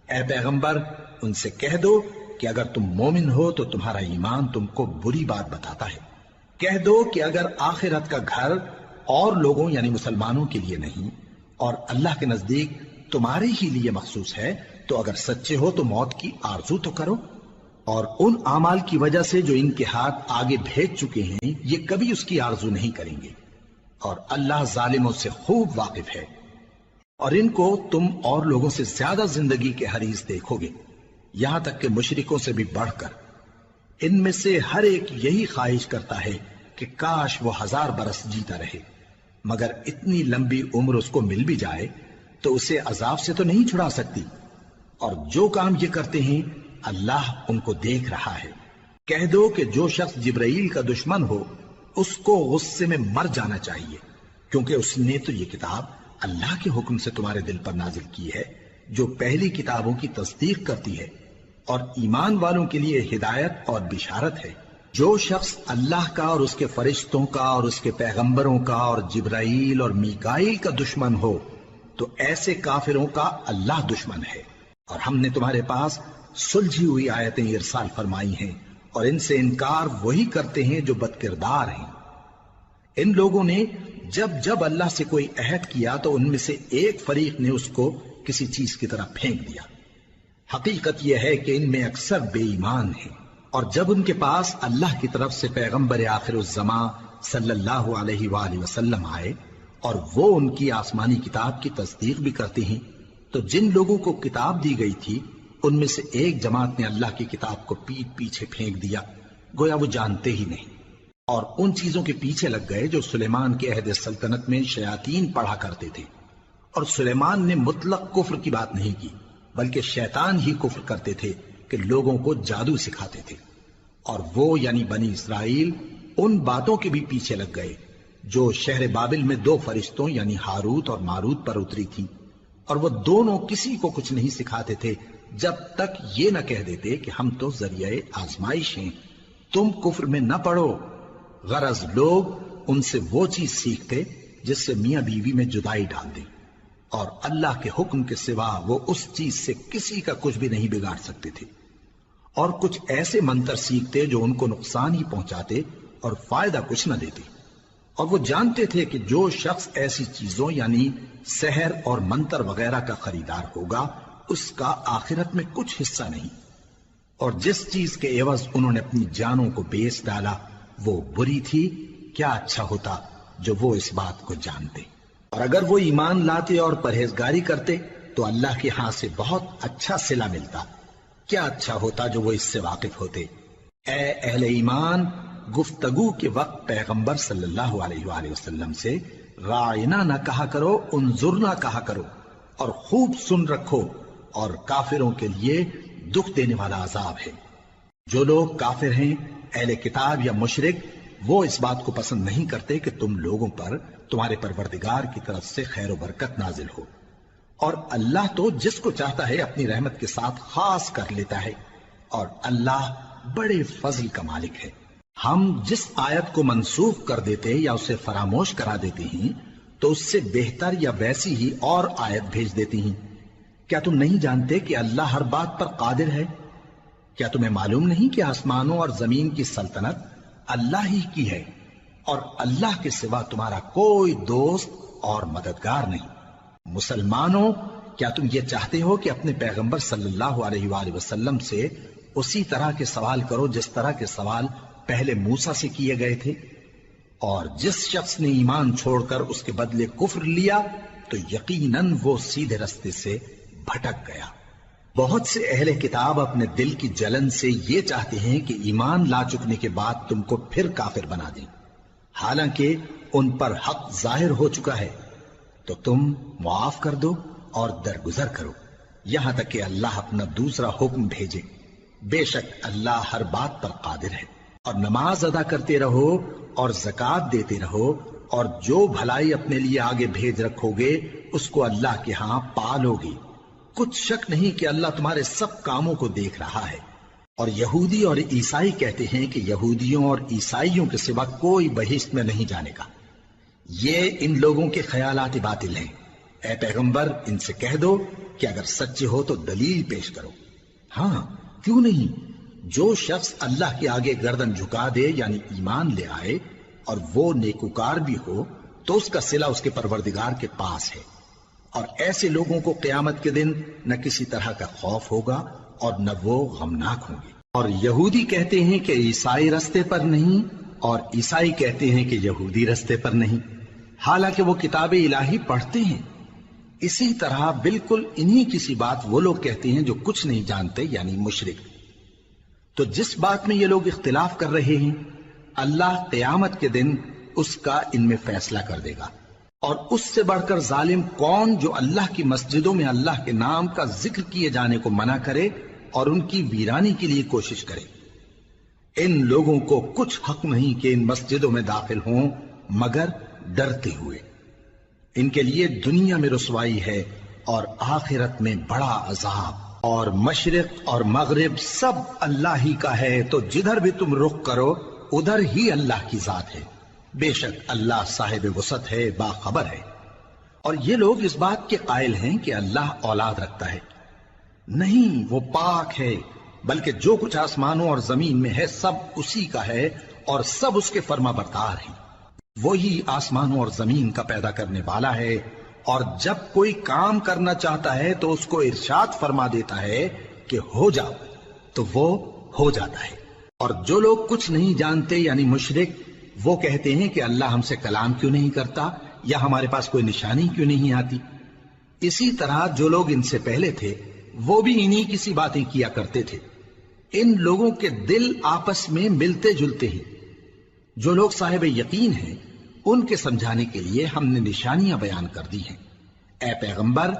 A: اے پیغمبر ان سے کہہ دو کہ اگر تم مومن ہو تو تمہارا ایمان تم کو بری بات بتاتا ہے۔ کہہ دو کہ اگر آخرت کا گھر اور لوگوں یعنی مسلمانوں کے لیے نہیں اور اللہ کے نزدیک تمہارے ہی لیے مخصوص ہے تو اگر سچے ہو تو موت کی آرزو تو کرو، اور ان اعمال کی وجہ سے جو ان کے ہاتھ آگے بھیج چکے ہیں یہ کبھی اس کی آرزو نہیں کریں گے، اور اللہ ظالموں سے خوب واقف ہے۔ اور ان کو تم اور لوگوں سے زیادہ زندگی کے حریص دیکھو گے، یہاں تک کہ مشرکوں سے بھی بڑھ کر۔ ان میں سے ہر ایک یہی خواہش کرتا ہے کہ کاش وہ 1000 برس جیتا رہے، مگر اتنی لمبی عمر اس کو مل بھی جائے تو اسے عذاب سے تو نہیں چھڑا سکتی، اور جو کام یہ کرتے ہیں اللہ ان کو دیکھ رہا ہے۔ کہہ دو کہ جو شخص جبرائیل کا دشمن ہو اس کو غصے میں مر جانا چاہیے، کیونکہ اس نے تو یہ کتاب اللہ کے حکم سے تمہارے دل پر نازل کی ہے جو پہلی کتابوں کی تصدیق کرتی ہے، اور ایمان والوں کے لیے ہدایت اور بشارت ہے۔ جو شخص اللہ کا اور اس کے فرشتوں کا اور اس کے پیغمبروں کا اور جبرائیل اور میکائیل کا دشمن ہو تو ایسے کافروں کا اللہ دشمن ہے۔ اور ہم نے تمہارے پاس سلجھی ہوئی آیتیں ارسال فرمائی ہیں، اور ان سے انکار وہی کرتے ہیں جو بد کردار ہیں۔ ان لوگوں نے جب جب اللہ سے کوئی عہد کیا تو ان میں سے ایک فریق نے اس کو کسی چیز کی طرح پھینک دیا۔ حقیقت یہ ہے کہ ان میں اکثر بے ایمان ہیں، اور جب ان کے پاس اللہ کی طرف سے پیغمبر آخر الزماں صلی اللہ علیہ وآلہ وسلم آئے اور وہ ان کی آسمانی کتاب کی تصدیق بھی کرتے ہیں، تو جن لوگوں کو کتاب دی گئی تھی ان میں سے ایک جماعت نے اللہ کی کتاب کو پیٹ پیچھے پھینک دیا، گویا وہ جانتے ہی نہیں، اور ان چیزوں کے پیچھے لگ گئے جو سلیمان کے عہد سلطنت میں شیاطین پڑھا کرتے تھے۔ اور سلیمان نے مطلق کفر کی بات نہیں کی، بلکہ شیطان ہی کفر کرتے تھے کہ لوگوں کو جادو سکھاتے تھے، اور وہ یعنی بنی اسرائیل ان باتوں کے بھی پیچھے لگ گئے جو شہر بابل میں 2 فرشتوں یعنی ہاروت اور ماروت پر اتری تھی، اور وہ دونوں کسی کو کچھ نہیں سکھاتے تھے جب تک یہ نہ کہہ دیتے کہ ہم تو ذریعہ آزمائش ہیں، تم کفر میں نہ پڑو۔ غرض لوگ ان سے وہ چیز سیکھتے جس سے میاں بیوی میں جدائی ڈال دیں، اور اللہ کے حکم کے سوا وہ اس چیز سے کسی کا کچھ بھی نہیں بگاڑ سکتے تھے، اور کچھ ایسے منتر سیکھتے جو ان کو نقصان ہی پہنچاتے اور فائدہ کچھ نہ دیتے، اور وہ جانتے تھے کہ جو شخص ایسی چیزوں یعنی سحر اور منتر وغیرہ کا خریدار ہوگا اس کا آخرت میں کچھ حصہ نہیں، اور جس چیز کے عوض انہوں نے اپنی جانوں کو بیچ ڈالا وہ بری تھی، کیا اچھا ہوتا جو وہ اس بات کو جانتے۔ اور اگر وہ ایمان لاتے اور پرہیزگاری کرتے تو اللہ کے ہاں سے بہت اچھا صلہ ملتا، کیا اچھا ہوتا جو وہ اس سے واقف ہوتے۔ اے اہل ایمان، گفتگو کے وقت پیغمبر صلی اللہ علیہ وآلہ وسلم سے رائنا نہ کہا کرو، انظرنا کہا کرو، اور خوب سن رکھو، اور کافروں کے لیے دکھ دینے والا عذاب ہے۔ جو لوگ کافر ہیں، اہل کتاب یا مشرک، وہ اس بات کو پسند نہیں کرتے کہ تم لوگوں پر تمہارے پروردگار کی طرف سے خیر و برکت نازل ہو، اور اللہ تو جس کو چاہتا ہے اپنی رحمت کے ساتھ خاص کر لیتا ہے، اور اللہ بڑے فضل کا مالک ہے۔ ہم جس آیت کو منسوخ کر دیتے یا اسے فراموش کرا دیتے ہیں تو اس سے بہتر یا ویسی ہی اور آیت بھیج دیتی ہیں۔ کیا تم نہیں جانتے کہ اللہ ہر بات پر قادر ہے؟ کیا تمہیں معلوم نہیں کہ آسمانوں اور زمین کی سلطنت اللہ ہی کی ہے اور اللہ کے سوا تمہارا کوئی دوست اور مددگار نہیں؟ مسلمانوں، کیا تم یہ چاہتے ہو کہ اپنے پیغمبر صلی اللہ علیہ وآلہ وسلم سے اسی طرح کے سوال کرو جس طرح کے سوال پہلے موسیٰ سے کیے گئے تھے؟ اور جس شخص نے ایمان چھوڑ کر اس کے بدلے کفر لیا تو یقیناً وہ سیدھے رستے سے بھٹک گیا۔ بہت سے اہل کتاب اپنے دل کی جلن سے یہ چاہتے ہیں کہ ایمان لا چکنے کے بعد تم کو پھر کافر بنا دیں، حالانکہ ان پر حق ظاہر ہو چکا ہے۔ تو تم معاف کر دو اور درگزر کرو یہاں تک کہ اللہ اپنا دوسرا حکم بھیجے۔ بے شک اللہ ہر بات پر قادر ہے۔ اور نماز ادا کرتے رہو اور زکوٰۃ دیتے رہو، اور جو بھلائی اپنے لیے آگے بھیج رکھو گے اس کو اللہ کے ہاں پالو گے۔ کچھ شک نہیں کہ اللہ تمہارے سب کاموں کو دیکھ رہا ہے۔ اور یہودی اور عیسائی کہتے ہیں کہ یہودیوں اور عیسائیوں کے سوا کوئی بہشت میں نہیں جانے کا۔ یہ ان لوگوں کے خیالات باطل ہیں۔ اے پیغمبر، ان سے کہہ دو کہ اگر سچے ہو تو دلیل پیش کرو۔ ہاں، کیوں نہیں؟ جو شخص اللہ کے آگے گردن جھکا دے یعنی ایمان لے آئے اور وہ نیکوکار بھی ہو تو اس کا صلہ اس کے پروردگار کے پاس ہے۔ اور ایسے لوگوں کو قیامت کے دن نہ کسی طرح کا خوف ہوگا اور نہ وہ غمناک ہوں گے۔ اور یہودی کہتے ہیں کہ عیسائی رستے پر نہیں، اور عیسائی کہتے ہیں کہ یہودی رستے پر نہیں، حالانکہ وہ کتاب الہی پڑھتے ہیں۔ اسی طرح بالکل انہی کسی بات وہ لوگ کہتے ہیں جو کچھ نہیں جانتے یعنی مشرک۔ تو جس بات میں یہ لوگ اختلاف کر رہے ہیں اللہ قیامت کے دن اس کا ان میں فیصلہ کر دے گا۔ اور اس سے بڑھ کر ظالم کون جو اللہ کی مسجدوں میں اللہ کے نام کا ذکر کیے جانے کو منع کرے اور ان کی ویرانی کے لیے کوشش کرے۔ ان لوگوں کو کچھ حق نہیں کہ ان مسجدوں میں داخل ہوں مگر ڈرتے ہوئے۔ ان کے لیے دنیا میں رسوائی ہے اور آخرت میں بڑا عذاب۔ اور مشرق اور مغرب سب اللہ ہی کا ہے، تو جدھر بھی تم رخ کرو ادھر ہی اللہ کی ذات ہے۔ بے شک اللہ صاحب وسعت ہے، باخبر ہے۔ اور یہ لوگ اس بات کے قائل ہیں کہ اللہ اولاد رکھتا ہے۔ نہیں، وہ پاک ہے، بلکہ جو کچھ آسمانوں اور زمین میں ہے سب اسی کا ہے اور سب اس کے فرما بردار ہیں۔ وہی آسمانوں اور زمین کا پیدا کرنے والا ہے، اور جب کوئی کام کرنا چاہتا ہے تو اس کو ارشاد فرما دیتا ہے کہ ہو جاؤ، تو وہ ہو جاتا ہے۔ اور جو لوگ کچھ نہیں جانتے یعنی مشرک، وہ کہتے ہیں کہ اللہ ہم سے کلام کیوں نہیں کرتا یا ہمارے پاس کوئی نشانی کیوں نہیں آتی۔ اسی طرح جو لوگ ان سے پہلے تھے وہ بھی انہی کسی باتیں کیا کرتے تھے۔ ان لوگوں کے دل آپس میں ملتے جلتے ہیں۔ جو لوگ صاحب یقین ہیں ان کے سمجھانے کے لیے ہم نے نشانیاں بیان کر دی ہیں۔ اے پیغمبر،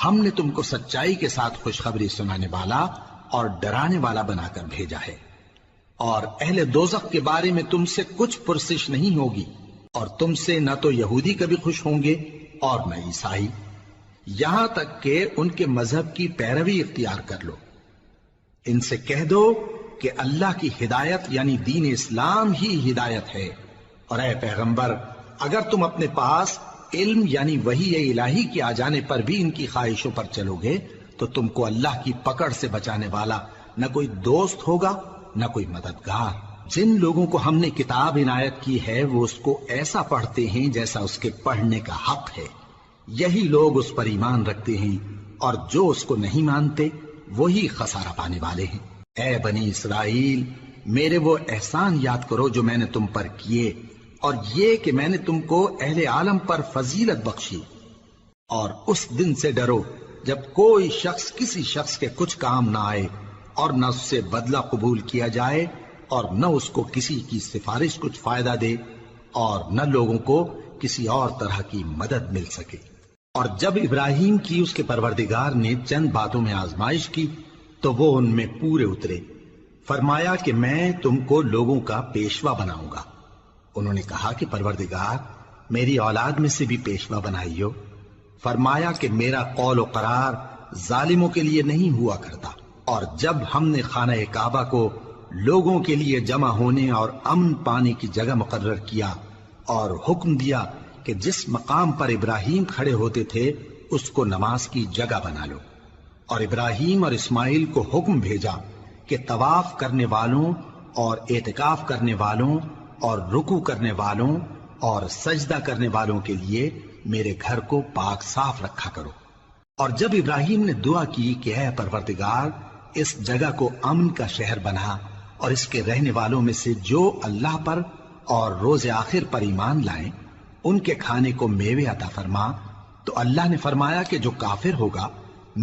A: ہم نے تم کو سچائی کے ساتھ خوشخبری سنانے والا اور ڈرانے والا بنا کر بھیجا ہے۔ اور اہل دوزخ کے بارے میں تم سے کچھ پرسش نہیں ہوگی، اور تم سے نہ تو یہودی کبھی خوش ہوں گے اور نہ عیسائی، یہاں تک کہ ان کے مذہب کی پیروی اختیار کر لو۔ ان سے کہہ دو کہ اللہ کی ہدایت یعنی دین اسلام ہی ہدایت ہے۔ اور اے پیغمبر، اگر تم اپنے پاس علم یعنی وحی الہی کے آ جانے پر بھی ان کی خواہشوں پر چلو گے تو تم کو اللہ کی پکڑ سے بچانے والا نہ کوئی دوست ہوگا نہ کوئی مددگار۔ جن لوگوں کو ہم نے کتاب عنایت کی ہے وہ اس کو ایسا پڑھتے ہیں جیسا اس کے پڑھنے کا حق ہے، یہی لوگ اس پر ایمان رکھتے ہیں، اور جو اس کو نہیں مانتے وہی خسارہ پانے والے ہیں۔ اے بنی اسرائیل، میرے وہ احسان یاد کرو جو میں نے تم پر کیے، اور یہ کہ میں نے تم کو اہل عالم پر فضیلت بخشی۔ اور اس دن سے ڈرو جب کوئی شخص کسی شخص کے کچھ کام نہ آئے اور نہ اس سے بدلہ قبول کیا جائے اور نہ اس کو کسی کی سفارش کچھ فائدہ دے اور نہ لوگوں کو کسی اور طرح کی مدد مل سکے۔ اور جب ابراہیم کی اس کے پروردگار نے چند باتوں میں آزمائش کی تو وہ ان میں پورے اترے۔ فرمایا کہ میں تم کو لوگوں کا پیشوا بناؤں گا۔ انہوں نے کہا کہ پروردگار، میری اولاد میں سے بھی پیشوا بنائی ہو۔ فرمایا کہ میرا قول و قرار ظالموں کے لیے نہیں ہوا کرتا، اور جب ہم نے خانہ کعبہ کو لوگوں کے لیے جمع ہونے اور امن پانے کی جگہ مقرر کیا اور حکم دیا کہ جس مقام پر ابراہیم کھڑے ہوتے تھے اس کو نماز کی جگہ بنا لو، اور ابراہیم اور اسماعیل کو حکم بھیجا کہ طواف کرنے والوں اور اعتکاف کرنے والوں اور رکوع کرنے والوں اور سجدہ کرنے والوں کے لیے میرے گھر کو پاک صاف رکھا کرو۔ اور جب ابراہیم نے دعا کی کہ اے پروردگار اس جگہ کو امن کا شہر بنا اور اس کے رہنے والوں میں سے جو اللہ پر اور روز آخر پر ایمان لائیں ان کے کھانے کو میوے عطا فرما، تو اللہ نے فرمایا کہ جو کافر ہوگا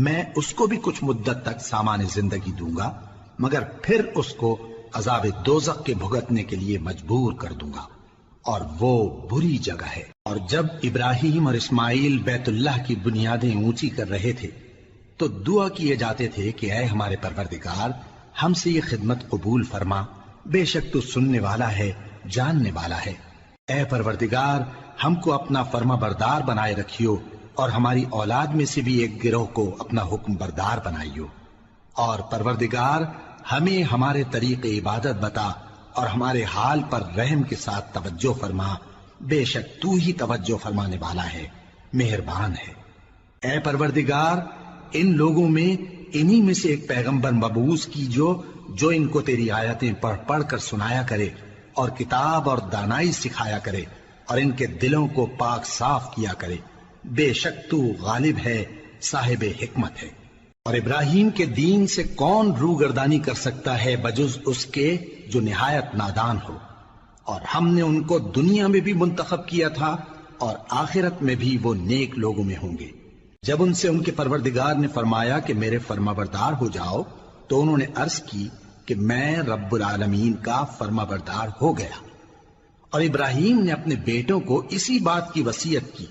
A: میں اس کو بھی کچھ مدت تک سامان زندگی دوں گا، مگر پھر اس کو عذاب دوزخ کے بھگتنے کے لیے مجبور کر دوں گا، اور وہ بری جگہ ہے۔ اور جب ابراہیم اور اسماعیل بیت اللہ کی بنیادیں اونچی کر رہے تھے تو دعا کیے جاتے تھے کہ اے ہمارے پروردگار ہم سے یہ خدمت قبول فرما، بے شک تو سننے والا ہے، جاننے والا ہے۔ اے پروردگار ہم کو اپنا فرما بردار بنائے رکھیو، اور ہماری اولاد میں سے بھی ایک گروہ کو اپنا حکم بردار بنائیو، اور پروردگار ہمیں ہمارے طریق عبادت بتا اور ہمارے حال پر رحم کے ساتھ توجہ فرما، بے شک تو ہی توجہ فرمانے والا ہے، مہربان ہے۔ اے پروردگار ان لوگوں میں انہی میں سے ایک پیغمبر مبعوث کی جو ان کو تیری آیتیں پڑھ پڑھ کر سنایا کرے اور کتاب اور دانائی سکھایا کرے اور ان کے دلوں کو پاک صاف کیا کرے، بے شک تو غالب ہے، صاحب حکمت ہے۔ اور ابراہیم کے دین سے کون روگردانی کر سکتا ہے بجز اس کے جو نہایت نادان ہو، اور ہم نے ان کو دنیا میں بھی منتخب کیا تھا اور آخرت میں بھی وہ نیک لوگوں میں ہوں گے۔ جب ان سے ان کے پروردگار نے فرمایا کہ میرے فرما بردار ہو جاؤ تو انہوں نے عرض کی کہ میں رب العالمین کا فرما بردار ہو گیا۔ اور ابراہیم نے اپنے بیٹوں کو اسی بات کی وصیت کی،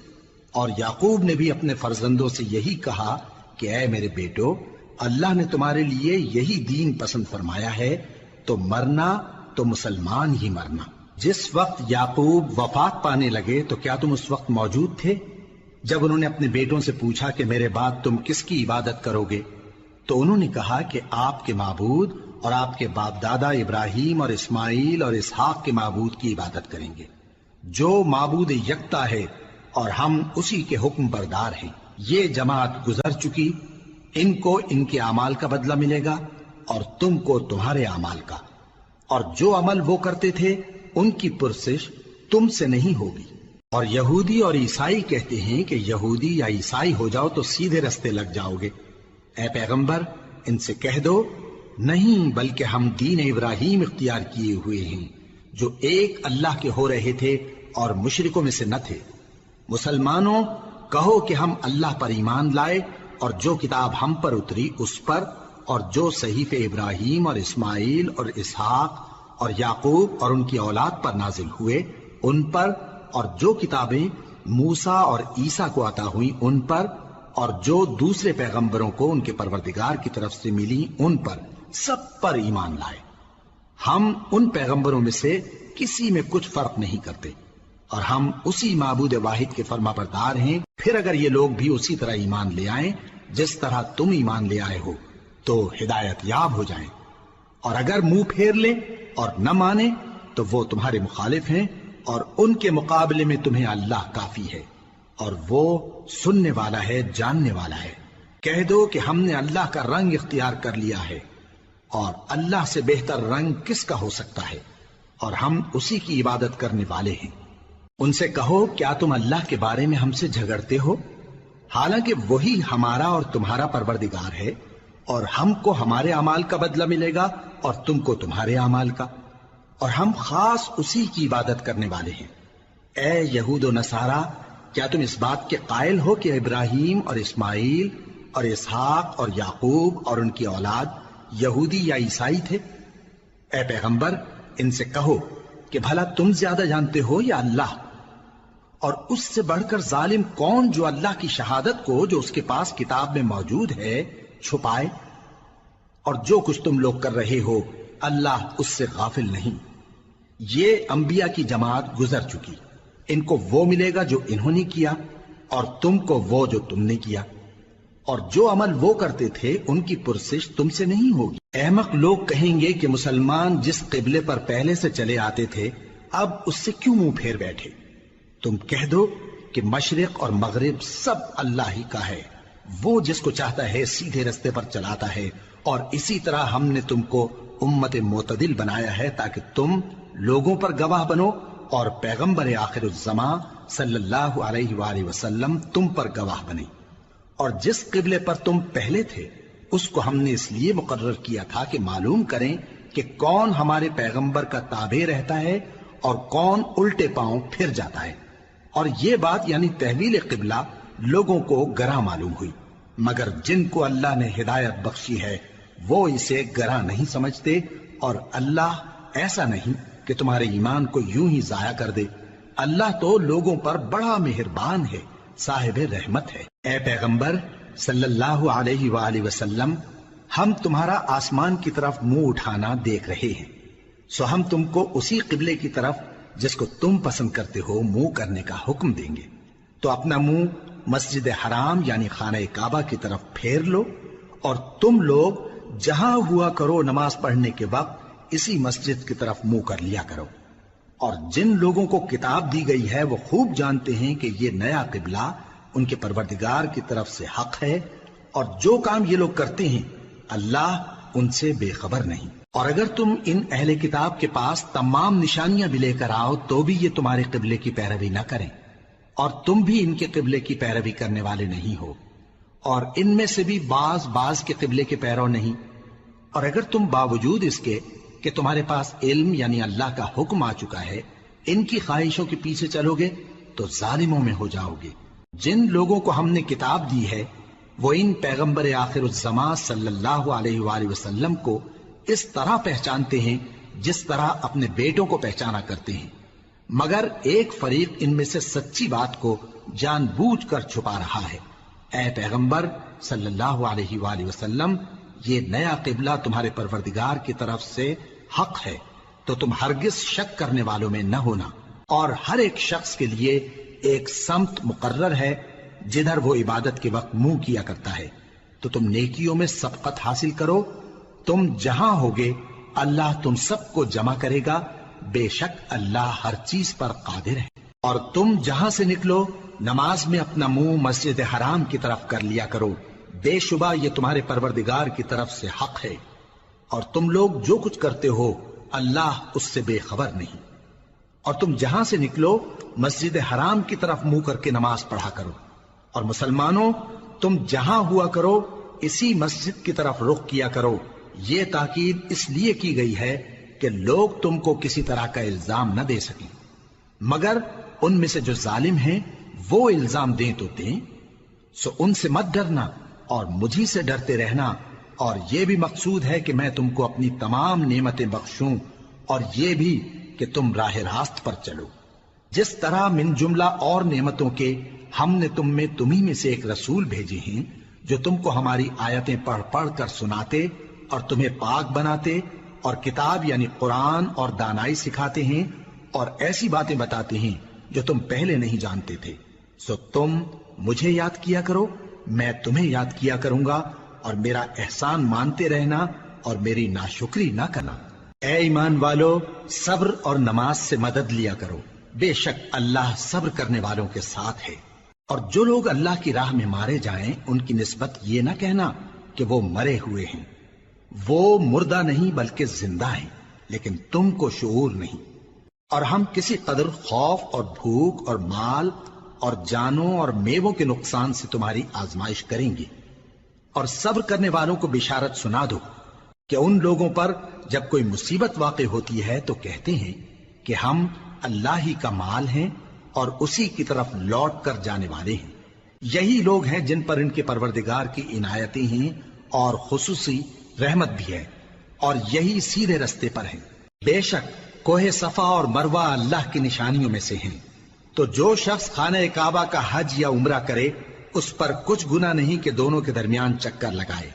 A: اور یعقوب نے بھی اپنے فرزندوں سے یہی کہا کہ اے میرے بیٹو، اللہ نے تمہارے لیے یہی دین پسند فرمایا ہے، تو مرنا تو مسلمان ہی مرنا۔ جس وقت یعقوب وفات پانے لگے تو کیا تم اس وقت موجود تھے جب انہوں نے اپنے بیٹوں سے پوچھا کہ میرے بعد تم کس کی عبادت کرو گے؟ تو انہوں نے کہا کہ آپ کے معبود اور آپ کے باپ دادا ابراہیم اور اسماعیل اور اسحاق کے معبود کی عبادت کریں گے، جو معبود یکتا ہے اور ہم اسی کے حکم بردار ہیں۔ یہ جماعت گزر چکی، ان کو ان کے اعمال کا بدلہ ملے گا اور تم کو تمہارے اعمال کا، اور جو عمل وہ کرتے تھے ان کی پرسش تم سے نہیں ہوگی۔ اور یہودی اور عیسائی کہتے ہیں کہ یہودی یا عیسائی ہو جاؤ تو سیدھے رستے لگ جاؤ گے۔ اے پیغمبر ان سے کہہ دو نہیں، بلکہ ہم دین ابراہیم اختیار کیے ہوئے ہیں جو ایک اللہ کے ہو رہے تھے اور مشرکوں میں سے نہ تھے۔ مسلمانوں کہو کہ ہم اللہ پر ایمان لائے اور جو کتاب ہم پر اتری اس پر، اور جو صحیفے ابراہیم اور اسماعیل اور اسحاق اور یعقوب اور ان کی اولاد پر نازل ہوئے ان پر، اور جو کتابیں موسیٰ اور عیسیٰ کو عطا ہوئیں ان پر، اور جو دوسرے پیغمبروں کو ان کے پروردگار کی طرف سے ملی ان پر، سب پر ایمان لائے۔ ہم ان پیغمبروں میں سے کسی میں کچھ فرق نہیں کرتے، اور ہم اسی معبود واحد کے فرما بردار ہیں۔ پھر اگر یہ لوگ بھی اسی طرح ایمان لے آئیں جس طرح تم ایمان لے آئے ہو تو ہدایت یاب ہو جائیں، اور اگر منہ پھیر لیں اور نہ مانیں تو وہ تمہارے مخالف ہیں، اور ان کے مقابلے میں تمہیں اللہ کافی ہے، اور وہ سننے والا ہے، جاننے والا ہے۔ کہہ دو کہ ہم نے اللہ کا رنگ اختیار کر لیا ہے، اور اللہ سے بہتر رنگ کس کا ہو سکتا ہے، اور ہم اسی کی عبادت کرنے والے ہیں۔ ان سے کہو کیا تم اللہ کے بارے میں ہم سے جھگڑتے ہو، حالانکہ وہی ہمارا اور تمہارا پروردگار ہے، اور ہم کو ہمارے اعمال کا بدلہ ملے گا اور تم کو تمہارے اعمال کا، اور ہم خاص اسی کی عبادت کرنے والے ہیں۔ اے یہود و نصارا، کیا تم اس بات کے قائل ہو کہ ابراہیم اور اسماعیل اور اسحاق اور یعقوب اور ان کی اولاد یہودی یا عیسائی تھے؟ اے پیغمبر ان سے کہو کہ بھلا تم زیادہ جانتے ہو یا اللہ؟ اور اس سے بڑھ کر ظالم کون جو اللہ کی شہادت کو جو اس کے پاس کتاب میں موجود ہے چھپائے؟ اور جو کچھ تم لوگ کر رہے ہو اللہ اس سے غافل نہیں۔ یہ انبیاء کی جماعت گزر چکی، ان کو وہ ملے گا جو انہوں نے کیا، اور تم کو وہ جو تم نے کیا۔ اور جو عمل وہ کرتے تھے ان کی پرسش تم سے نہیں ہوگی۔ احمق لوگ کہیں گے کہ مسلمان جس قبلے پر پہلے سے چلے آتے تھے اب اس سے کیوں منہ پھیر بیٹھے؟ تم کہہ دو کہ مشرق اور مغرب سب اللہ ہی کا ہے، وہ جس کو چاہتا ہے سیدھے رستے پر چلاتا ہے، اور اسی طرح ہم نے تم کو امت معتدل بنایا ہے تاکہ تم لوگوں پر گواہ بنو اور پیغمبر آخر الزمان صلی اللہ علیہ وآلہ وسلم تم پر گواہ بنے۔ اور جس قبلے پر تم پہلے تھے اس کو ہم نے اس لیے مقرر کیا تھا کہ معلوم کریں کہ کون ہمارے پیغمبر کا تابع رہتا ہے اور کون الٹے پاؤں پھر جاتا ہے۔ اور یہ بات یعنی تحویل قبلہ لوگوں کو گراں معلوم ہوئی، مگر جن کو اللہ نے ہدایت بخشی ہے وہ اسے گراں نہیں سمجھتے، اور اللہ ایسا نہیں کہ تمہارے ایمان کو یوں ہی ضائع کر دے۔ اللہ تو لوگوں پر بڑا مہربان ہے، صاحب رحمت ہے۔ اے پیغمبر صلی اللہ علیہ وآلہ وسلم، ہم تمہارا آسمان کی طرف منہ اٹھانا دیکھ رہے ہیں، سو ہم تم کو اسی قبلے کی طرف جس کو تم پسند کرتے ہو منہ کرنے کا حکم دیں گے۔ تو اپنا منہ مسجد حرام یعنی خانہ کعبہ کی طرف پھیر لو، اور تم لوگ جہاں ہوا کرو نماز پڑھنے کے وقت اسی مسجد کی طرف منہ کر لیا کرو۔ اور جن لوگوں کو کتاب دی گئی ہے وہ خوب جانتے ہیں کہ یہ نیا قبلہ ان کے پروردگار کی طرف سے حق ہے، اور جو کام یہ لوگ کرتے ہیں اللہ ان سے بے خبر نہیں۔ اور اگر تم ان اہل کتاب کے پاس تمام نشانیاں بھی لے کر آؤ تو بھی یہ تمہارے قبلے کی پیروی نہ کریں، اور تم بھی ان کے قبلے کی پیروی کرنے والے نہیں ہو، اور ان میں سے بھی بعض کے قبلے کے پیرو نہیں۔ اور اگر تم باوجود اس کے کہ تمہارے پاس علم یعنی اللہ کا حکم آ چکا ہے ان کی خواہشوں کے پیچھے چلو گے تو ظالموں میں ہو جاؤ گے۔ جن لوگوں کو ہم نے کتاب دی ہے وہ ان پیغمبر آخر الزمان صلی اللہ علیہ وآلہ وسلم کو اس طرح پہچانتے ہیں جس طرح اپنے بیٹوں کو پہچانا کرتے ہیں، مگر ایک فریق ان میں سے سچی بات کو جان بوجھ کر چھپا رہا ہے۔ اے پیغمبر صلی اللہ علیہ وآلہ وسلم، یہ نیا قبلہ تمہارے پروردگار کی طرف سے حق ہے، تو تم ہرگز شک کرنے والوں میں نہ ہونا، اور ہر ایک شخص کے لیے ایک سمت مقرر ہے جدھر وہ عبادت کے وقت منہ کیا کرتا ہے، تو تم نیکیوں میں سبقت حاصل کرو۔ تم جہاں ہوگے اللہ تم سب کو جمع کرے گا، بے شک اللہ ہر چیز پر قادر ہے۔ اور تم جہاں سے نکلو نماز میں اپنا منہ مسجد حرام کی طرف کر لیا کرو، بے شبہ یہ تمہارے پروردگار کی طرف سے حق ہے، اور تم لوگ جو کچھ کرتے ہو اللہ اس سے بے خبر نہیں۔ اور تم جہاں سے نکلو مسجد حرام کی طرف منہ کر کے نماز پڑھا کرو، اور مسلمانوں تم جہاں ہوا کرو اسی مسجد کی طرف رخ کیا کرو۔ یہ تاکید اس لیے کی گئی ہے کہ لوگ تم کو کسی طرح کا الزام نہ دے سکیں، مگر ان میں سے جو ظالم ہیں وہ الزام دیں تو دیں، سو ان سے مت ڈرنا اور مجھی سے ڈرتے رہنا، اور یہ بھی مقصود ہے کہ میں تم کو اپنی تمام نعمتیں بخشوں، اور یہ بھی کہ تم راہ راست پر چلو۔ جس طرح من جملہ اور نعمتوں کے ہم نے تمہیں میں سے ایک رسول بھیجے ہیں جو تم کو ہماری آیتیں پڑھ پڑھ کر سناتے اور تمہیں پاک بناتے، اور کتاب یعنی قرآن اور دانائی سکھاتے ہیں، اور ایسی باتیں بتاتے ہیں جو تم پہلے نہیں جانتے تھے، سو تم مجھے یاد کیا کرو، میں تمہیں یاد کیا کروں گا، اور میرا احسان مانتے رہنا اور میری ناشکری نہ کرنا۔ اے ایمان والو، صبر اور نماز سے مدد لیا کرو، بے شک اللہ صبر کرنے والوں کے ساتھ ہے۔ اور جو لوگ اللہ کی راہ میں مارے جائیں ان کی نسبت یہ نہ کہنا کہ وہ مرے ہوئے ہیں، وہ مردہ نہیں بلکہ زندہ ہیں، لیکن تم کو شعور نہیں۔ اور ہم کسی قدر خوف اور بھوک اور مال اور جانوں اور میووں کے نقصان سے تمہاری آزمائش کریں گے، اور صبر کرنے والوں کو بشارت سنا دو کہ ان لوگوں پر جب کوئی مصیبت واقع ہوتی ہے تو کہتے ہیں کہ ہم اللہ ہی کا مال ہیں اور اسی کی طرف لوٹ کر جانے والے ہیں۔ یہی لوگ ہیں جن پر ان کے پروردگار کی عنایتیں ہیں اور خصوصی رحمت بھی ہے، اور یہی سیدھے رستے پر ہیں۔ بے شک کوہ صفا اور مروہ اللہ کی نشانیوں میں سے ہیں، تو جو شخص خانہ کعبہ کا حج یا عمرہ کرے اس پر کچھ گناہ نہیں کہ دونوں کے درمیان چکر لگائے،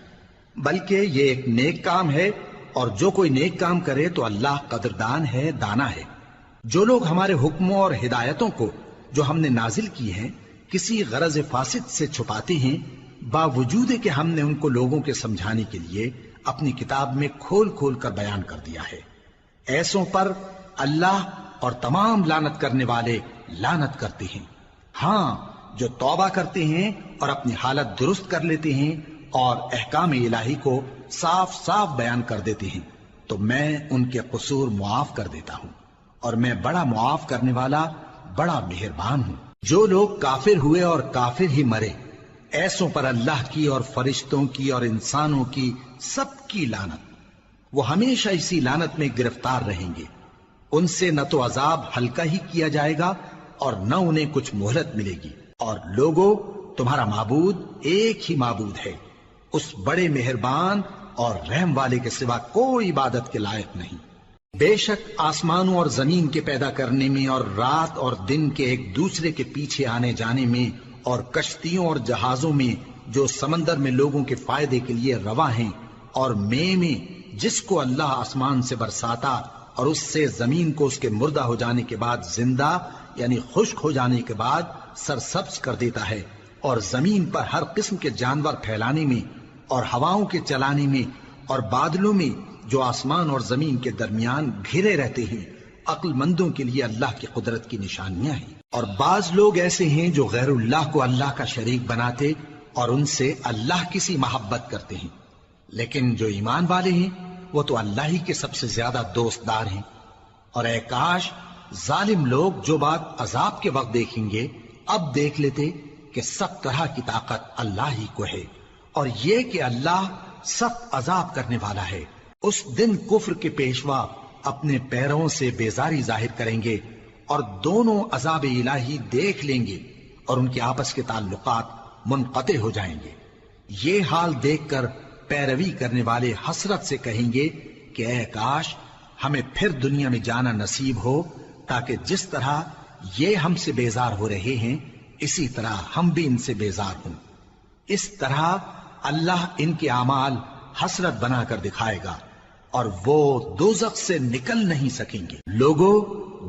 A: بلکہ یہ ایک نیک کام ہے، اور جو کوئی نیک کام کرے تو اللہ قدردان ہے، دانا ہے۔ جو لوگ ہمارے حکموں اور ہدایتوں کو جو ہم نے نازل کی ہیں کسی غرض فاسد سے چھپاتے ہیں باوجود کہ ہم نے ان کو لوگوں کے سمجھانے کے لیے اپنی کتاب میں کھول کھول کر بیان کر دیا ہے۔ ایسوں پر اللہ اور تمام لعنت کرنے والے لعنت کرتے ہیں۔ ہاں، جو توبہ کرتے ہیں اور اپنی حالت درست کر لیتے ہیں اور احکام الہی کو صاف صاف بیان کر دیتے ہیں تو میں ان کے قصور معاف کر دیتا ہوں، اور میں بڑا معاف کرنے والا، بڑا مہربان ہوں۔ جو لوگ کافر ہوئے اور کافر ہی مرے، ایسوں پر اللہ کی اور فرشتوں کی اور انسانوں کی سب کی لعنت، وہ ہمیشہ اسی لعنت میں گرفتار رہیں گے۔ ان سے نہ تو عذاب ہلکا ہی کیا جائے گا اور نہ انہیں کچھ مہلت ملے گی۔ اور لوگوں، تمہارا معبود ایک ہی معبود ہے، اس بڑے مہربان اور رحم والے کے سوا کوئی عبادت کے لائق نہیں۔ بے شک آسمانوں اور زمین کے پیدا کرنے میں اور رات اور دن کے ایک دوسرے کے پیچھے آنے جانے میں اور کشتیوں اور جہازوں میں جو سمندر میں لوگوں کے فائدے کے لیے رواں ہیں، اور میں جس کو اللہ آسمان سے برساتا اور اس سے زمین کو اس کے مردہ ہو جانے کے بعد زندہ یعنی خشک ہو جانے کے بعد سرسبز کر دیتا ہے، اور زمین پر ہر قسم کے جانور پھیلانے میں اور ہواؤں کے چلانے میں اور بادلوں میں جو آسمان اور زمین کے درمیان گھرے رہتے ہیں، عقل مندوں کے لیے اللہ کی قدرت کی نشانیاں ہیں۔ اور بعض لوگ ایسے ہیں جو غیر اللہ کو اللہ کا شریک بناتے اور ان سے اللہ کی سی محبت کرتے ہیں، لیکن جو ایمان والے ہیں وہ تو اللہ ہی کے سب سے زیادہ دوست دار ہیں۔ اور اے کاش ظالم لوگ جو بات عذاب کے وقت دیکھیں گے اب دیکھ لیتے کہ سب طرح کی طاقت اللہ ہی کو ہے، اور یہ کہ اللہ سخت عذاب کرنے والا ہے۔ اس دن کفر کے پیشوا اپنے پیروں سے بیزاری ظاہر کریں گے اور دونوں عذاب الہی دیکھ لیں گے اور ان کے آپس کے تعلقات منقطع ہو جائیں گے۔ یہ حال دیکھ کر پیروی کرنے والے حسرت سے کہیں گے کہ اے کاش ہمیں پھر دنیا میں جانا نصیب ہو، تاکہ جس طرح یہ ہم سے بیزار ہو رہے ہیں اسی طرح ہم بھی ان سے بیزار ہوں۔ اس طرح اللہ ان کے اعمال حسرت بنا کر دکھائے گا اور وہ دوزخ سے نکل نہیں سکیں گے۔ لوگوں،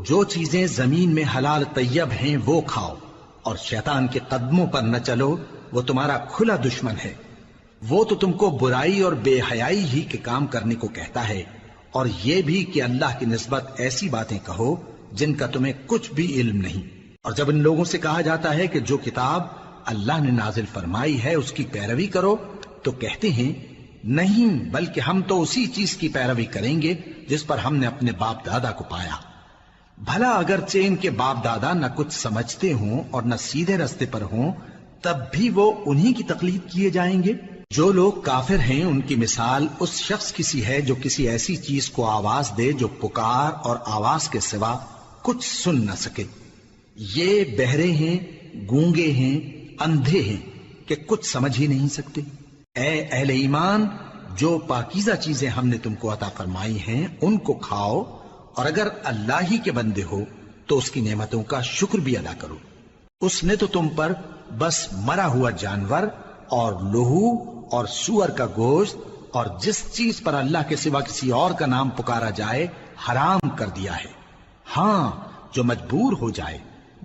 A: جو چیزیں زمین میں حلال طیب ہیں وہ کھاؤ، اور شیطان کے قدموں پر نہ چلو، وہ تمہارا کھلا دشمن ہے۔ وہ تو تم کو برائی اور بے حیائی ہی کے کام کرنے کو کہتا ہے، اور یہ بھی کہ اللہ کی نسبت ایسی باتیں کہو جن کا تمہیں کچھ بھی علم نہیں۔ اور جب ان لوگوں سے کہا جاتا ہے کہ جو کتاب اللہ نے نازل فرمائی ہے اس کی پیروی کرو، تو کہتے ہیں نہیں، بلکہ ہم تو اسی چیز کی پیروی کریں گے جس پر ہم نے اپنے باپ دادا کو پایا۔ بھلا اگرچہ ان کے باپ دادا نہ کچھ سمجھتے ہوں اور نہ سیدھے رستے پر ہوں، تب بھی وہ انہی کی تقلید کیے جائیں گے۔ جو لوگ کافر ہیں ان کی مثال اس شخص کی سی ہے جو کسی ایسی چیز کو آواز دے جو پکار اور آواز کے سوا کچھ سن نہ سکے۔ یہ بہرے ہیں، گونگے ہیں، اندھے ہیں کہ کچھ سمجھ ہی نہیں سکتے۔ اے اہل ایمان، جو پاکیزہ چیزیں ہم نے تم کو عطا فرمائی ہیں ان کو کھاؤ، اور اگر اللہ ہی کے بندے ہو تو اس کی نعمتوں کا شکر بھی ادا کرو۔ اس نے تو تم پر بس مرا ہوا جانور اور لہو اور سور کا گوشت اور جس چیز پر اللہ کے سوا کسی اور کا نام پکارا جائے حرام کر دیا ہے۔ ہاں، جو مجبور ہو جائے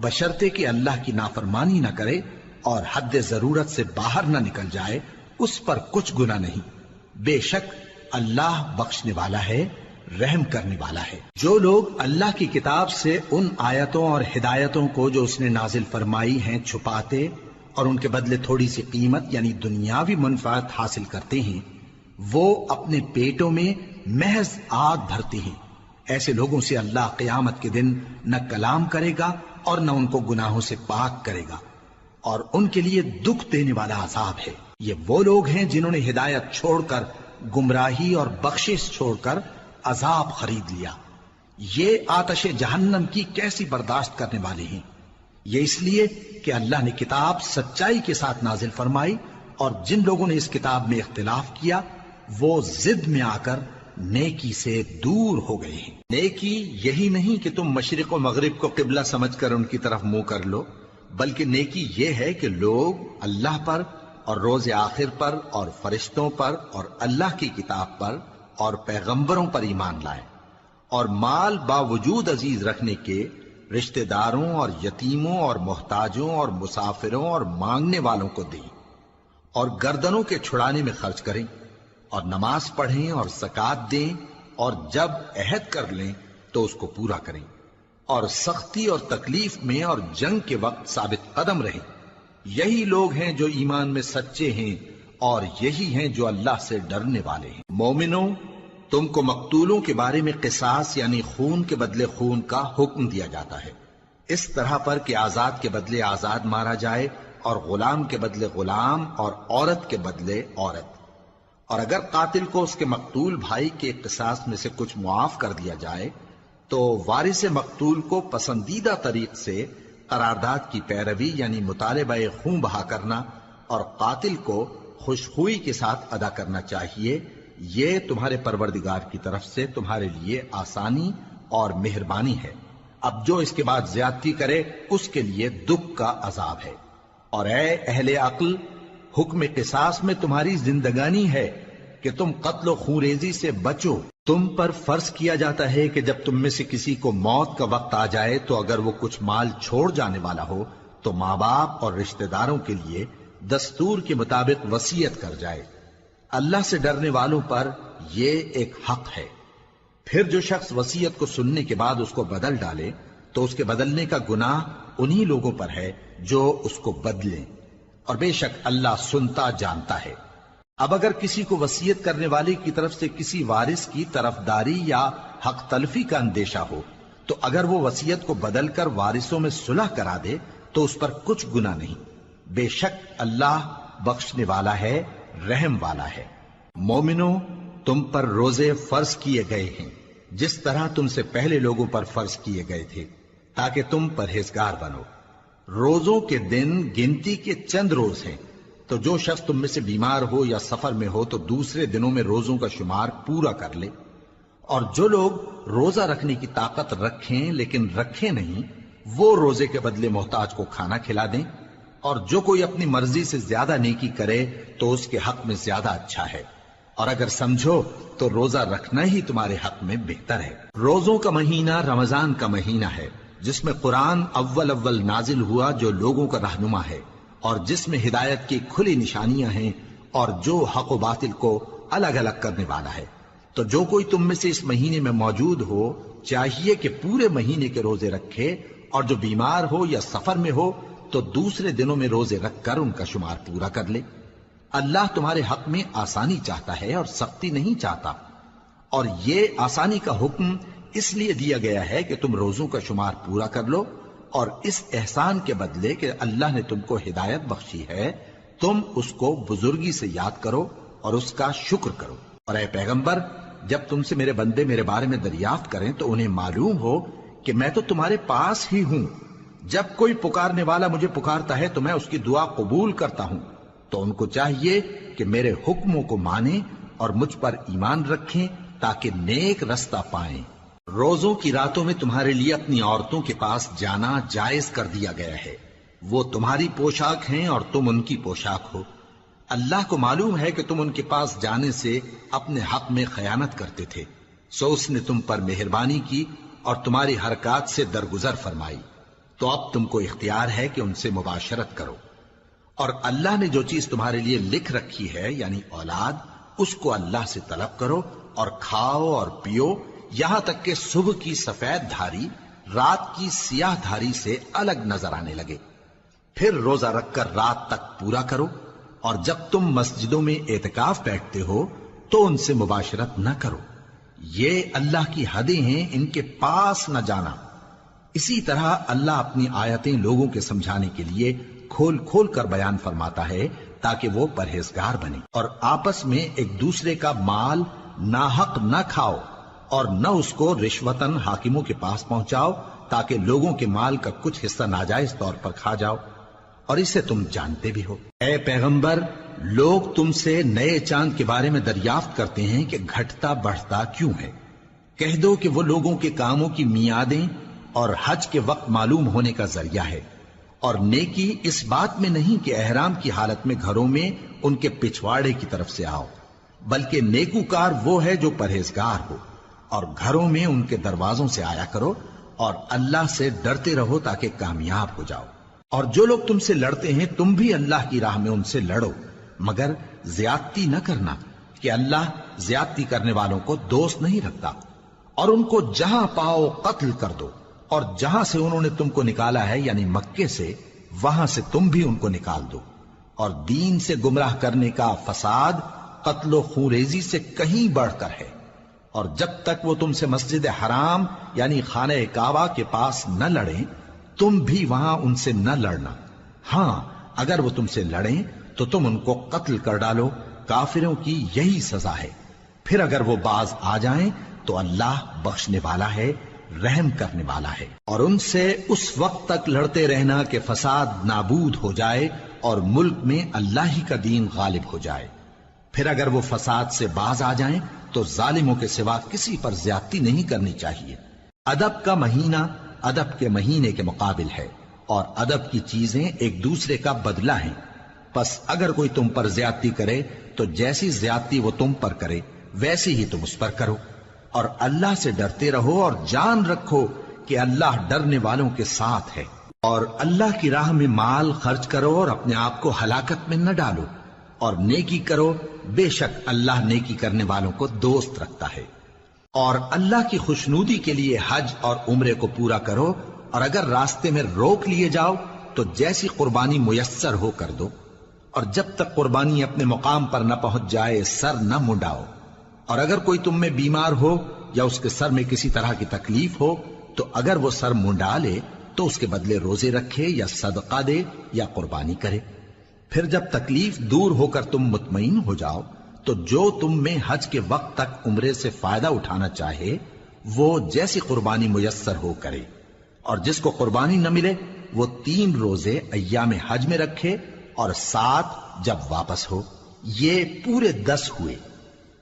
A: بشرطے کہ اللہ کی نافرمانی نہ کرے اور حد ضرورت سے باہر نہ نکل جائے، اس پر کچھ گناہ نہیں۔ بے شک اللہ بخشنے والا ہے، رحم کرنے والا ہے۔ جو لوگ اللہ کی کتاب سے ان آیتوں اور ہدایتوں کو جو اس نے نازل فرمائی ہیں چھپاتے اور ان کے بدلے تھوڑی سی قیمت یعنی دنیاوی منفعت حاصل کرتے ہیں، وہ اپنے پیٹوں میں محض آگ بھرتے ہیں۔ ایسے لوگوں سے اللہ قیامت کے دن نہ کلام کرے گا اور نہ ان کو گناہوں سے پاک کرے گا، اور ان کے لیے دکھ دینے والا عذاب ہے۔ یہ وہ لوگ ہیں جنہوں نے ہدایت چھوڑ کر گمراہی اور بخشش چھوڑ کر عذاب خرید لیا۔ یہ آتش جہنم کی کیسی برداشت کرنے والے ہیں۔ یہ اس لیے کہ اللہ نے کتاب سچائی کے ساتھ نازل فرمائی، اور جن لوگوں نے اس کتاب میں اختلاف کیا وہ ضد میں آ کر نیکی سے دور ہو گئے ہیں۔ نیکی یہی نہیں کہ تم مشرق و مغرب کو قبلہ سمجھ کر ان کی طرف منہ کر لو، بلکہ نیکی یہ ہے کہ لوگ اللہ پر اور روز آخر پر اور فرشتوں پر اور اللہ کی کتاب پر اور پیغمبروں پر ایمان لائیں، اور مال باوجود عزیز رکھنے کے رشتہ داروں اور یتیموں اور محتاجوں اور مسافروں اور مانگنے والوں کو دیں، اور گردنوں کے چھڑانے میں خرچ کریں، اور نماز پڑھیں اور زکات دیں، اور جب عہد کر لیں تو اس کو پورا کریں، اور سختی اور تکلیف میں اور جنگ کے وقت ثابت قدم رہیں۔ یہی لوگ ہیں جو ایمان میں سچے ہیں، اور یہی ہیں جو اللہ سے ڈرنے والے ہیں۔ مومنوں، تم کو مقتولوں کے بارے میں قصاص یعنی خون کے بدلے خون کا حکم دیا جاتا ہے، اس طرح پر کہ آزاد کے بدلے آزاد مارا جائے، اور غلام کے بدلے غلام، اور عورت کے بدلے عورت۔ اور اگر قاتل کو اس کے مقتول بھائی کے قصاص میں سے کچھ معاف کر دیا جائے تو وارث مقتول کو پسندیدہ طریق سے قرارداد کی پیروی یعنی مطالبہ خون بہا کرنا اور قاتل کو خوشخوئی کے ساتھ ادا کرنا چاہیے۔ یہ تمہارے پروردگار کی طرف سے تمہارے لیے آسانی اور مہربانی ہے۔ اب جو اس کے بعد زیادتی کرے اس کے لیے دکھ کا عذاب ہے۔ اور اے اہل عقل، حکم قصاص میں تمہاری زندگانی ہے کہ تم قتل و خونریزی سے بچو۔ تم پر فرض کیا جاتا ہے کہ جب تم میں سے کسی کو موت کا وقت آ جائے تو اگر وہ کچھ مال چھوڑ جانے والا ہو تو ماں باپ اور رشتہ داروں کے لیے دستور کے مطابق وصیت کر جائے۔ اللہ سے ڈرنے والوں پر یہ ایک حق ہے۔ پھر جو شخص وصیت کو سننے کے بعد اس کو بدل ڈالے تو اس کے بدلنے کا گناہ انہی لوگوں پر ہے جو اس کو بدلیں، اور بے شک اللہ سنتا جانتا ہے۔ اب اگر کسی کو وصیت کرنے والے کی طرف سے کسی وارث کی طرفداری یا حق تلفی کا اندیشہ ہو تو اگر وہ وصیت کو بدل کر وارثوں میں صلح کرا دے تو اس پر کچھ گناہ نہیں، بے شک اللہ بخشنے والا ہے، رحم والا ہے۔ مومنوں، تم پر روزے فرض کیے گئے ہیں جس طرح تم سے پہلے لوگوں پر فرض کیے گئے تھے تاکہ تم پرہیزگار بنو۔ روزوں کے دن گنتی کے چند روز ہیں، تو جو شخص تم میں سے بیمار ہو یا سفر میں ہو تو دوسرے دنوں میں روزوں کا شمار پورا کر لے۔ اور جو لوگ روزہ رکھنے کی طاقت رکھیں لیکن رکھیں نہیں، وہ روزے کے بدلے محتاج کو کھانا کھلا دیں۔ اور جو کوئی اپنی مرضی سے زیادہ نیکی کرے تو اس کے حق میں زیادہ اچھا ہے، اور اگر سمجھو تو روزہ رکھنا ہی تمہارے حق میں بہتر ہے۔ روزوں کا مہینہ رمضان کا مہینہ ہے جس میں قرآن اول نازل ہوا، جو لوگوں کا رہنما ہے اور جس میں ہدایت کی کھلی نشانیاں ہیں اور جو حق و باطل کو الگ الگ کرنے والا ہے۔ تو جو کوئی تم میں سے اس مہینے میں موجود ہو چاہیے کہ پورے مہینے کے روزے رکھے، اور جو بیمار ہو یا سفر میں ہو تو دوسرے دنوں میں روزے رکھ کر ان کا شمار پورا کر لے۔ اللہ تمہارے حق میں آسانی چاہتا ہے اور سختی نہیں چاہتا، اور یہ آسانی کا حکم اس لیے دیا گیا ہے کہ تم روزوں کا شمار پورا کر لو، اور اس احسان کے بدلے کہ اللہ نے تم کو ہدایت بخشی ہے تم اس کو بزرگی سے یاد کرو اور اس کا شکر کرو۔ اور اے پیغمبر، جب تم سے میرے بندے میرے بارے میں دریافت کریں تو انہیں معلوم ہو کہ میں تو تمہارے پاس ہی ہوں۔ جب کوئی پکارنے والا مجھے پکارتا ہے تو میں اس کی دعا قبول کرتا ہوں، تو ان کو چاہیے کہ میرے حکموں کو مانیں اور مجھ پر ایمان رکھیں تاکہ نیک رستہ پائیں۔ روزوں کی راتوں میں تمہارے لیے اپنی عورتوں کے پاس جانا جائز کر دیا گیا ہے، وہ تمہاری پوشاک ہیں اور تم ان کی پوشاک ہو۔ اللہ کو معلوم ہے کہ تم ان کے پاس جانے سے اپنے حق میں خیانت کرتے تھے، سو اس نے تم پر مہربانی کی اور تمہاری حرکات سے درگزر فرمائی، تو اب تم کو اختیار ہے کہ ان سے مباشرت کرو۔ اور اللہ نے جو چیز تمہارے لیے لکھ رکھی ہے یعنی اولاد، اس کو اللہ سے طلب کرو اور کھاؤ اور پیو یہاں تک کہ صبح کی سفید دھاری رات کی سیاہ دھاری سے الگ نظر آنے لگے، پھر روزہ رکھ کر رات تک پورا کرو۔ اور جب تم مسجدوں میں اعتکاف بیٹھتے ہو تو ان سے مباشرت نہ کرو، یہ اللہ کی حدیں ہیں، ان کے پاس نہ جانا۔ اسی طرح اللہ اپنی آیتیں لوگوں کے سمجھانے کے لیے کھول کھول کر بیان فرماتا ہے تاکہ وہ پرہیزگار بنے۔ اور آپس میں ایک دوسرے کا مال ناحق نہ کھاؤ اور نہ اس کو رشوتاً حاکموں کے پاس پہنچاؤ تاکہ لوگوں کے مال کا کچھ حصہ ناجائز طور پر کھا جاؤ، اور اسے تم جانتے بھی ہو۔ اے پیغمبر، لوگ تم سے نئے چاند کے بارے میں دریافت کرتے ہیں کہ گھٹتا بڑھتا کیوں ہے۔ کہہ دو کہ وہ لوگوں کے کاموں کی میعادیں اور حج کے وقت معلوم ہونے کا ذریعہ ہے، اور نیکی اس بات میں نہیں کہ احرام کی حالت میں گھروں میں ان کے پچھواڑے کی طرف سے آؤ، بلکہ نیکوکار وہ ہے جو پرہیزگار ہو، اور گھروں میں ان کے دروازوں سے آیا کرو اور اللہ سے ڈرتے رہو تاکہ کامیاب ہو جاؤ۔ اور جو لوگ تم سے لڑتے ہیں تم بھی اللہ کی راہ میں ان سے لڑو، مگر زیادتی نہ کرنا کہ اللہ زیادتی کرنے والوں کو دوست نہیں رکھتا، اور ان کو جہاں پاؤ قتل کر دو، اور جہاں سے انہوں نے تم کو نکالا ہے یعنی مکے سے، وہاں سے تم بھی ان کو نکال دو۔ اور دین سے گمراہ کرنے کا فساد قتل و خونریزی سے کہیں بڑھ کر ہے، اور جب تک وہ تم سے مسجد حرام یعنی خانہ کعبہ کے پاس نہ لڑیں تم بھی وہاں ان سے نہ لڑنا۔ ہاں اگر وہ تم سے لڑیں تو تم ان کو قتل کر ڈالو، کافروں کی یہی سزا ہے۔ پھر اگر وہ باز آ جائیں تو اللہ بخشنے والا ہے، رحم کرنے والا ہے۔ اور ان سے اس وقت تک لڑتے رہنا کہ فساد نابود ہو جائے اور ملک میں اللہ ہی کا دین غالب ہو جائے۔ پھر اگر وہ فساد سے باز آ جائیں تو ظالموں کے سوا کسی پر زیادتی نہیں کرنی چاہیے۔ ادب کا مہینہ ادب کے مہینے کے مقابل ہے، اور ادب کی چیزیں ایک دوسرے کا بدلہ ہیں۔ پس اگر کوئی تم پر زیادتی کرے تو جیسی زیادتی وہ تم پر کرے ویسی ہی تم اس پر کرو، اور اللہ سے ڈرتے رہو اور جان رکھو کہ اللہ ڈرنے والوں کے ساتھ ہے۔ اور اللہ کی راہ میں مال خرچ کرو اور اپنے آپ کو ہلاکت میں نہ ڈالو، اور نیکی کرو، بے شک اللہ نیکی کرنے والوں کو دوست رکھتا ہے۔ اور اللہ کی خوشنودی کے لیے حج اور عمرے کو پورا کرو، اور اگر راستے میں روک لیے جاؤ تو جیسی قربانی میسر ہو کر دو، اور جب تک قربانی اپنے مقام پر نہ پہنچ جائے سر نہ منڈاؤ۔ اور اگر کوئی تم میں بیمار ہو یا اس کے سر میں کسی طرح کی تکلیف ہو تو اگر وہ سر منڈا لے تو اس کے بدلے روزے رکھے یا صدقہ دے یا قربانی کرے۔ پھر جب تکلیف دور ہو کر تم مطمئن ہو جاؤ تو جو تم میں حج کے وقت تک عمرے سے فائدہ اٹھانا چاہے وہ جیسی قربانی میسر ہو کرے، اور جس کو قربانی نہ ملے وہ 3 روزے ایام حج میں رکھے اور 7 جب واپس ہو، یہ پورے 10 ہوئے۔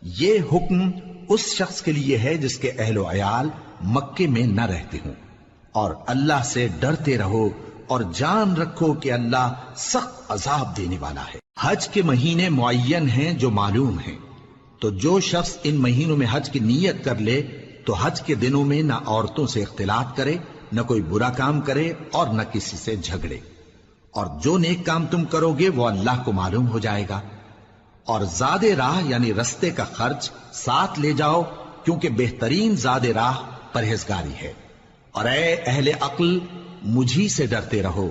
A: یہ حکم اس شخص کے لیے ہے جس کے اہل و عیال مکے میں نہ رہتے ہوں۔ اور اللہ سے ڈرتے رہو اور جان رکھو کہ اللہ سخت عذاب دینے والا ہے۔ حج کے مہینے معین ہیں جو معلوم ہیں، تو جو شخص ان مہینوں میں حج کی نیت کر لے تو حج کے دنوں میں نہ عورتوں سے اختلاط کرے، نہ کوئی برا کام کرے اور نہ کسی سے جھگڑے۔ اور جو نیک کام تم کرو گے وہ اللہ کو معلوم ہو جائے گا۔ اور زاد راہ یعنی رستے کا خرچ ساتھ لے جاؤ، کیونکہ بہترین زاد راہ پرہیزگاری ہے۔ اور اے اہل عقل مجھی سے ڈرتے رہو،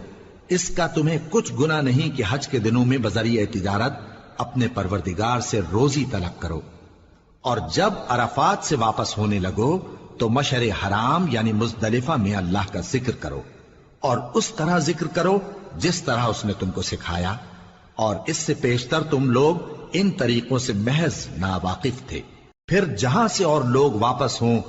A: اس کا تمہیں کچھ گناہ نہیں کہ حج کے دنوں میں بذریعہ تجارت اپنے پروردگار سے روزی طلب کرو۔ اور جب عرفات سے واپس ہونے لگو تو مشعر حرام یعنی مزدلفہ میں اللہ کا ذکر کرو، اور اس طرح ذکر کرو جس طرح اس نے تم کو سکھایا، اور اس سے پیشتر تم لوگ ان طریقوں سے محض ناواقف تھے۔ پھر جہاں سے اور لوگ واپس ہوں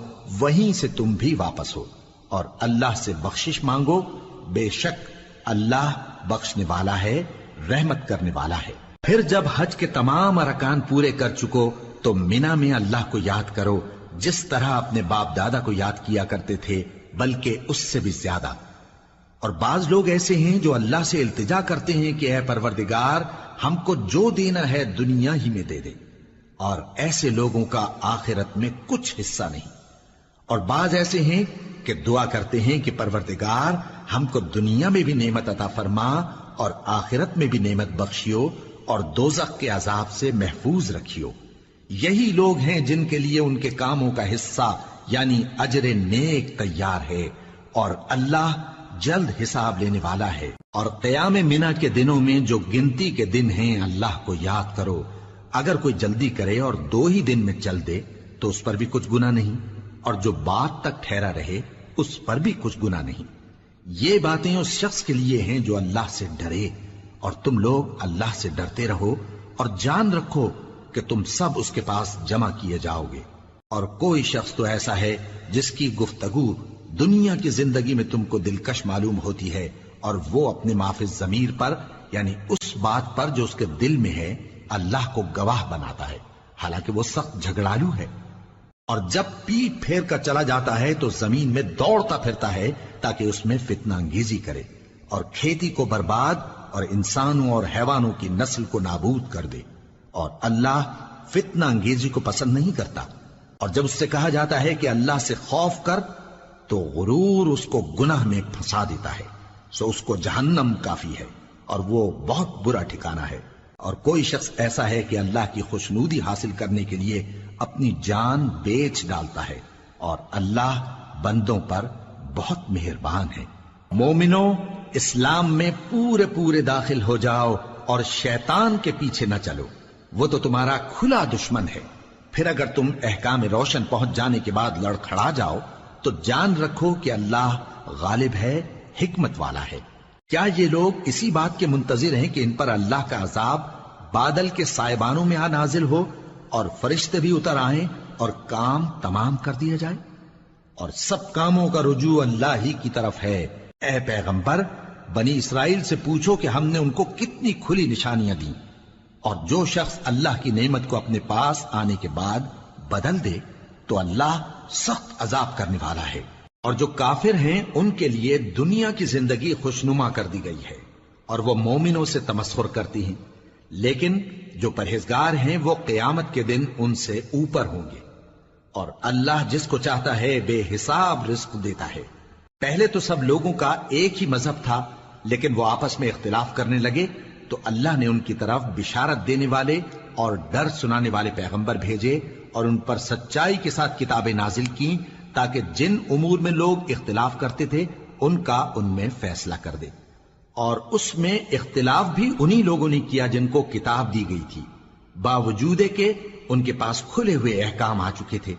A: وہیں سے تم بھی واپس ہو، اور اللہ سے بخشش مانگو، بے شک اللہ بخشنے والا ہے، رحمت کرنے والا ہے۔ پھر جب حج کے تمام ارکان پورے کر چکو تو مینا میں اللہ کو یاد کرو جس طرح اپنے باپ دادا کو یاد کیا کرتے تھے، بلکہ اس سے بھی زیادہ۔ اور بعض لوگ ایسے ہیں جو اللہ سے التجا کرتے ہیں کہ اے پروردگار ہم کو جو دینا ہے دنیا ہی میں دے دے، اور ایسے لوگوں کا آخرت میں کچھ حصہ نہیں۔ اور بعض ایسے ہیں کہ دعا کرتے ہیں کہ پروردگار ہم کو دنیا میں بھی نعمت عطا فرما اور آخرت میں بھی نعمت بخشیو اور دوزخ کے عذاب سے محفوظ رکھیو۔ یہی لوگ ہیں جن کے لیے ان کے کاموں کا حصہ یعنی اجر نیک تیار ہے، اور اللہ جلد حساب لینے والا ہے۔ اور قیام منا کے دنوں میں جو گنتی کے دن ہیں اللہ کو یاد کرو۔ اگر کوئی جلدی کرے اور 2 ہی دن میں چل دے تو اس پر بھی کچھ گناہ نہیں، اور جو بات تک ٹھہرا رہے اس پر بھی کچھ گناہ نہیں۔ یہ باتیں اس شخص کے لیے ہیں جو اللہ سے ڈرے، اور تم لوگ اللہ سے ڈرتے رہو اور جان رکھو کہ تم سب اس کے پاس جمع کیے جاؤ گے۔ اور کوئی شخص تو ایسا ہے جس کی گفتگو دنیا کی زندگی میں تم کو دلکش معلوم ہوتی ہے، اور وہ اپنے معافی ضمیر پر یعنی اس بات پر جو اس کے دل میں ہے اللہ کو گواہ بناتا ہے، حالانکہ وہ سخت جھگڑالو ہے۔ اور جب پیٹ پھیر کر چلا جاتا ہے تو زمین میں دوڑتا پھرتا ہے تاکہ اس میں فتنہ انگیزی کرے اور کھیتی کو برباد اور انسانوں اور حیوانوں کی نسل کو نابود کر دے، اور اللہ فتنہ انگیزی کو پسند نہیں کرتا۔ اور جب اس سے کہا جاتا ہے کہ اللہ سے خوف کر تو غرور اس کو گناہ میں پھنسا دیتا ہے، سو اس کو جہنم کافی ہے اور وہ بہت برا ٹھکانہ ہے۔ اور کوئی شخص ایسا ہے کہ اللہ کی خوشنودی حاصل کرنے کے لیے اپنی جان بیچ ڈالتا ہے، اور اللہ بندوں پر بہت مہربان ہے۔ مومنو، اسلام میں پورے پورے داخل ہو جاؤ اور شیطان کے پیچھے نہ چلو، وہ تو تمہارا کھلا دشمن ہے۔ پھر اگر تم احکام روشن پہنچ جانے کے بعد لڑکھڑا جاؤ تو جان رکھو کہ اللہ غالب ہے، حکمت والا ہے۔ کیا یہ لوگ اسی بات کے منتظر ہیں کہ ان پر اللہ کا عذاب بادل کے سائبانوں میں نازل ہو اور فرشتے بھی اتر آئیں اور کام تمام کر دیا جائے؟ اور سب کاموں کا رجوع اللہ ہی کی طرف ہے۔ اے پیغمبر، بنی اسرائیل سے پوچھو کہ ہم نے ان کو کتنی کھلی نشانیاں دیں، اور جو شخص اللہ کی نعمت کو اپنے پاس آنے کے بعد بدل دے تو اللہ سخت عذاب کرنے والا ہے۔ اور جو کافر ہیں ان کے لیے دنیا کی زندگی خوشنما کر دی گئی ہے، اور وہ مومنوں سے تمسخر کرتی ہیں، لیکن جو پرہیزگار ہیں وہ قیامت کے دن ان سے اوپر ہوں گے۔ اور اللہ جس کو چاہتا ہے بے حساب رزق دیتا ہے۔ پہلے تو سب لوگوں کا ایک ہی مذہب تھا، لیکن وہ آپس میں اختلاف کرنے لگے تو اللہ نے ان کی طرف بشارت دینے والے اور ڈر سنانے والے پیغمبر بھیجے، اور ان پر سچائی کے ساتھ کتابیں نازل کی، تاکہ جن امور میں لوگ اختلاف کرتے تھے ان کا ان میں فیصلہ کر دے۔ اور اس میں اختلاف بھی انہی لوگوں نے کیا جن کو کتاب دی گئی تھی، باوجود کہ ان کے پاس کھلے ہوئے احکام آ چکے تھے،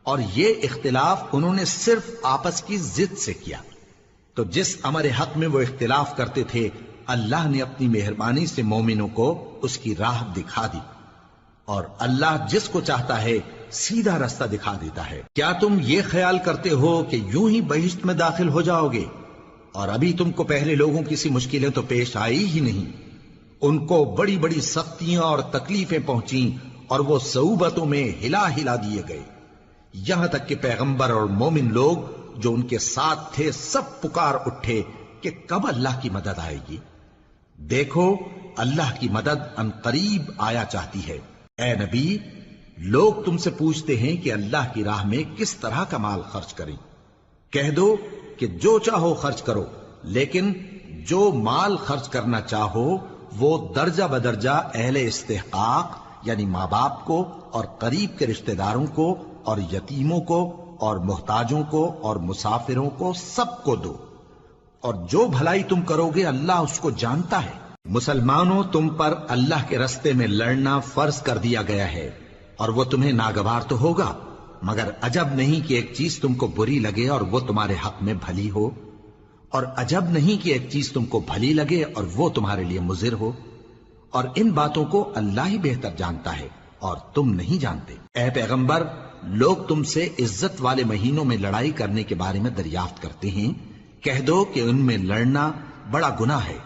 A: اور یہ اختلاف انہوں نے صرف آپس کی ضد سے کیا۔ تو جس امر حق میں وہ اختلاف کرتے تھے اللہ نے اپنی مہربانی سے مومنوں کو اس کی راہ دکھا دی، اور اللہ جس کو چاہتا ہے سیدھا رستہ دکھا دیتا ہے۔ کیا تم یہ خیال کرتے ہو کہ یوں ہی بہشت میں داخل ہو جاؤ گے، اور ابھی تم کو پہلے لوگوں کی سی مشکلیں تو پیش آئی ہی نہیں؟ ان کو بڑی بڑی سختیاں اور تکلیفیں پہنچیں، اور وہ صعوبتوں میں ہلا ہلا دیے گئے، یہاں تک کہ پیغمبر اور مومن لوگ جو ان کے ساتھ تھے سب پکار اٹھے کہ کب اللہ کی مدد آئے گی۔ دیکھو اللہ کی مدد ان قریب آیا چاہتی ہے۔ اے نبی، لوگ تم سے پوچھتے ہیں کہ اللہ کی راہ میں کس طرح کا مال خرچ کریں۔ کہہ دو کہ جو چاہو خرچ کرو، لیکن جو مال خرچ کرنا چاہو وہ درجہ بدرجہ اہل استحقاق یعنی ماں باپ کو، اور قریب کے رشتہ داروں کو، اور یتیموں کو، اور محتاجوں کو، اور مسافروں کو، سب کو دو، اور جو بھلائی تم کرو گے اللہ اس کو جانتا ہے۔ مسلمانوں، تم پر اللہ کے رستے میں لڑنا فرض کر دیا گیا ہے، اور وہ تمہیں ناگوار تو ہوگا، مگر عجب نہیں کہ ایک چیز تم کو بری لگے اور وہ تمہارے حق میں بھلی ہو، اور عجب نہیں کہ ایک چیز تم کو بھلی لگے اور وہ تمہارے لیے مضر ہو، اور ان باتوں کو اللہ ہی بہتر جانتا ہے اور تم نہیں جانتے۔ اے پیغمبر، لوگ تم سے عزت والے مہینوں میں لڑائی کرنے کے بارے میں دریافت کرتے ہیں، کہہ دو کہ ان میں لڑنا بڑا گناہ ہے،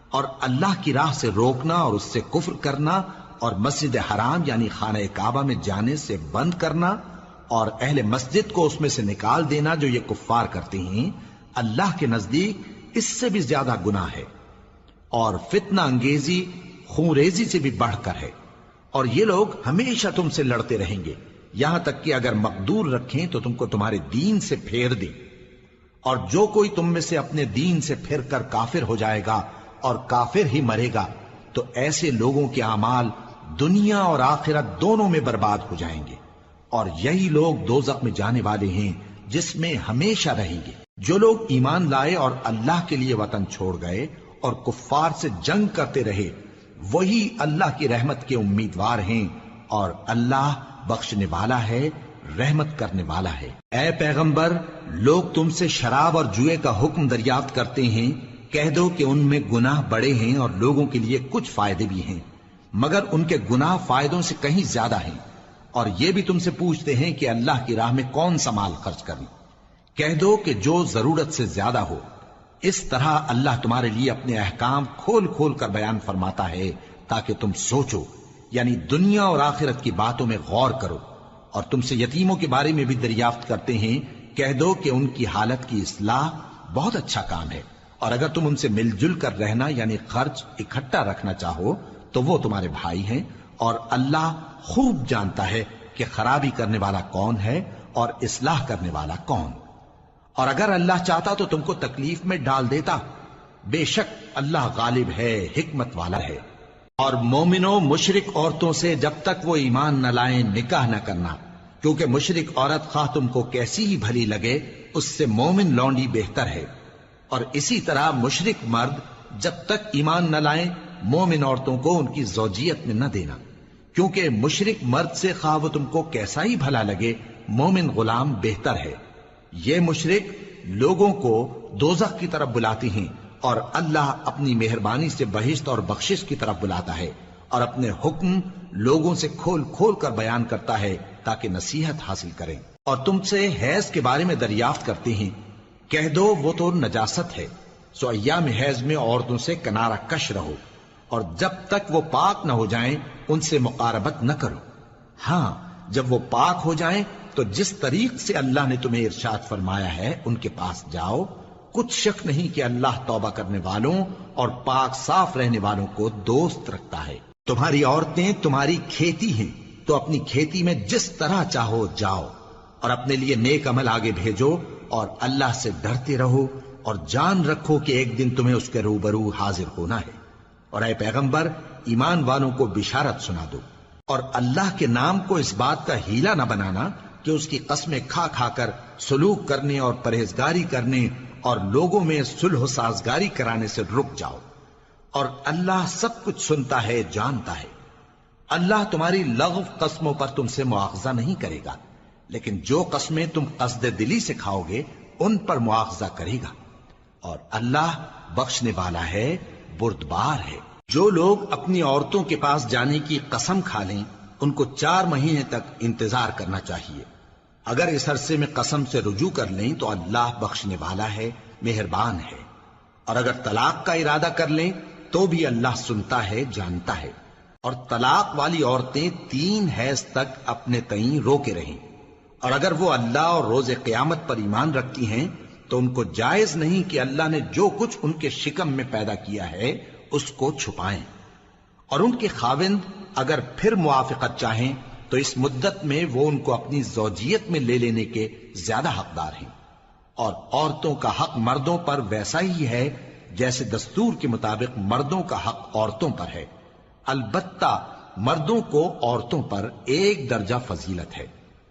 A: اور اللہ کی راہ سے روکنا اور اس سے کفر کرنا، اور مسجد حرام یعنی خانہ کعبہ میں جانے سے بند کرنا، اور اہل مسجد کو اس میں سے نکال دینا جو یہ کفار کرتے ہیں، اللہ کے نزدیک اس سے بھی زیادہ گناہ ہے، اور فتنہ انگیزی خونریزی سے بھی بڑھ کر ہے۔ اور یہ لوگ ہمیشہ تم سے لڑتے رہیں گے، یہاں تک کہ اگر مقدور رکھیں تو تم کو تمہارے دین سے پھیر دیں، اور جو کوئی تم میں سے اپنے دین سے پھر کر کافر ہو جائے گا اور کافر ہی مرے گا تو ایسے لوگوں کے اعمال دنیا اور آخرت دونوں میں برباد ہو جائیں گے، اور یہی لوگ دوزخ میں جانے والے ہیں جس میں ہمیشہ رہیں گے۔ جو لوگ ایمان لائے اور اللہ کے لیے وطن چھوڑ گئے اور کفار سے جنگ کرتے رہے وہی اللہ کی رحمت کے امیدوار ہیں، اور اللہ بخشنے والا ہے، رحمت کرنے والا ہے۔ اے پیغمبر، لوگ تم سے شراب اور جوئے کا حکم دریافت کرتے ہیں، کہہ دو کہ ان میں گناہ بڑے ہیں اور لوگوں کے لیے کچھ فائدے بھی ہیں، مگر ان کے گناہ فائدوں سے کہیں زیادہ ہیں۔ اور یہ بھی تم سے پوچھتے ہیں کہ اللہ کی راہ میں کون سا مال خرچ کریں، کہہ دو کہ جو ضرورت سے زیادہ ہو۔ اس طرح اللہ تمہارے لیے اپنے احکام کھول کھول کر بیان فرماتا ہے تاکہ تم سوچو، یعنی دنیا اور آخرت کی باتوں میں غور کرو۔ اور تم سے یتیموں کے بارے میں بھی دریافت کرتے ہیں، کہہ دو کہ ان کی حالت کی اصلاح بہت اچھا کام ہے، اور اگر تم ان سے مل جل کر رہنا یعنی خرچ اکٹھا رکھنا چاہو تو وہ تمہارے بھائی ہیں، اور اللہ خوب جانتا ہے کہ خرابی کرنے والا کون ہے اور اصلاح کرنے والا کون۔ اور اگر اللہ چاہتا تو تم کو تکلیف میں ڈال دیتا، بے شک اللہ غالب ہے، حکمت والا ہے۔ اور مومنوں مشرک عورتوں سے جب تک وہ ایمان نہ لائیں نکاح نہ کرنا، کیونکہ مشرک عورت خواہ تم کو کیسی ہی بھلی لگے اس سے مومن لونڈی بہتر ہے۔ اور اسی طرح مشرک مرد جب تک ایمان نہ لائیں مومن عورتوں کو ان کی زوجیت میں نہ دینا، کیونکہ مشرک مرد سے خواہ وہ تم کو کیسا ہی بھلا لگے مومن غلام بہتر ہے۔ یہ مشرک لوگوں کو دوزخ کی طرف بلاتی ہیں، اور اللہ اپنی مہربانی سے بہشت اور بخشش کی طرف بلاتا ہے، اور اپنے حکم لوگوں سے کھول کھول کر بیان کرتا ہے تاکہ نصیحت حاصل کریں۔ اور تم سے حیض کے بارے میں دریافت کرتے ہیں، کہہ دو وہ تو نجاست ہے، سو ایام حیض میں عورتوں سے کنارہ کش رہو، اور جب تک وہ پاک نہ ہو جائیں ان سے مقاربت نہ کرو۔ ہاں جب وہ پاک ہو جائیں تو جس طریق سے اللہ نے تمہیں ارشاد فرمایا ہے ان کے پاس جاؤ، کچھ شک نہیں کہ اللہ توبہ کرنے والوں اور پاک صاف رہنے والوں کو دوست رکھتا ہے۔ تمہاری عورتیں تمہاری کھیتی ہیں، تو اپنی کھیتی میں جس طرح چاہو جاؤ، اور اپنے لیے نیک عمل آگے بھیجو، اور اللہ سے ڈرتے رہو، اور جان رکھو کہ ایک دن تمہیں اس کے روبرو حاضر ہونا ہے۔ اور اے پیغمبر ایمان والوں کو بشارت سنا دو، اور اللہ کے نام کو اس بات کا ہیلا نہ بنانا کہ اس کی قسمیں کھا کھا کر سلوک کرنے اور پرہیزگاری کرنے اور لوگوں میں صلح و سازگاری کرانے سے رک جاؤ، اور اللہ سب کچھ سنتا ہے جانتا ہے۔ اللہ تمہاری لغو قسموں پر تم سے مواخذہ نہیں کرے گا، لیکن جو قسمیں تم قصد دلی سے کھاؤ گے ان پر مواخذہ کرے گا، اور اللہ بخشنے والا ہے بردبار ہے۔ جو لوگ اپنی عورتوں کے پاس جانے کی قسم کھا لیں ان کو 4 مہینے تک انتظار کرنا چاہیے۔ اگر اس عرصے میں قسم سے رجوع کر لیں تو اللہ بخشنے والا ہے، مہربان ہے۔ اور اگر طلاق کا ارادہ کر لیں تو بھی اللہ سنتا ہے جانتا ہے۔ اور طلاق والی عورتیں 3 حیض تک اپنے تئیں روکے رہیں، اور اگر وہ اللہ اور روز قیامت پر ایمان رکھتی ہیں تو ان کو جائز نہیں کہ اللہ نے جو کچھ ان کے شکم میں پیدا کیا ہے اس کو چھپائیں۔ اور ان کے خاوند اگر پھر موافقت چاہیں تو اس مدت میں وہ ان کو اپنی زوجیت میں لے لینے کے زیادہ حقدار ہیں۔ اور عورتوں کا حق مردوں پر ویسا ہی ہے جیسے دستور کے مطابق مردوں کا حق عورتوں پر ہے، البتہ مردوں کو عورتوں پر 1 درجہ فضیلت ہے،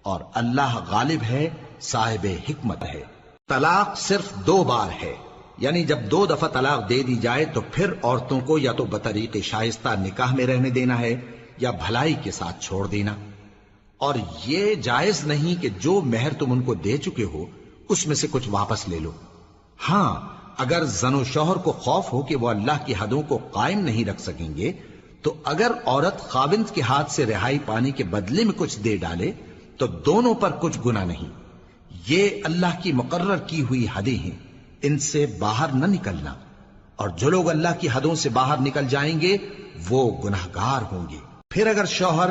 A: اور اللہ غالب ہے، صاحب حکمت ہے۔ طلاق صرف 2 بار ہے، یعنی جب 2 دفعہ طلاق دے دی جائے تو پھر عورتوں کو یا تو بطریق شائستہ نکاح میں رہنے دینا ہے یا بھلائی کے ساتھ چھوڑ دینا۔ اور یہ جائز نہیں کہ جو مہر تم ان کو دے چکے ہو اس میں سے کچھ واپس لے لو۔ ہاں اگر زن و شوہر کو خوف ہو کہ وہ اللہ کی حدوں کو قائم نہیں رکھ سکیں گے تو اگر عورت خاوند کے ہاتھ سے رہائی پانے کے بدلے میں کچھ دے ڈالے تو دونوں پر کچھ گناہ نہیں۔ یہ اللہ کی مقرر کی ہوئی حدیں ہیں، ان سے باہر نہ نکلنا، اور جو لوگ اللہ کی حدوں سے باہر نکل جائیں گے وہ گناہگار ہوں گے۔ پھر اگر شوہر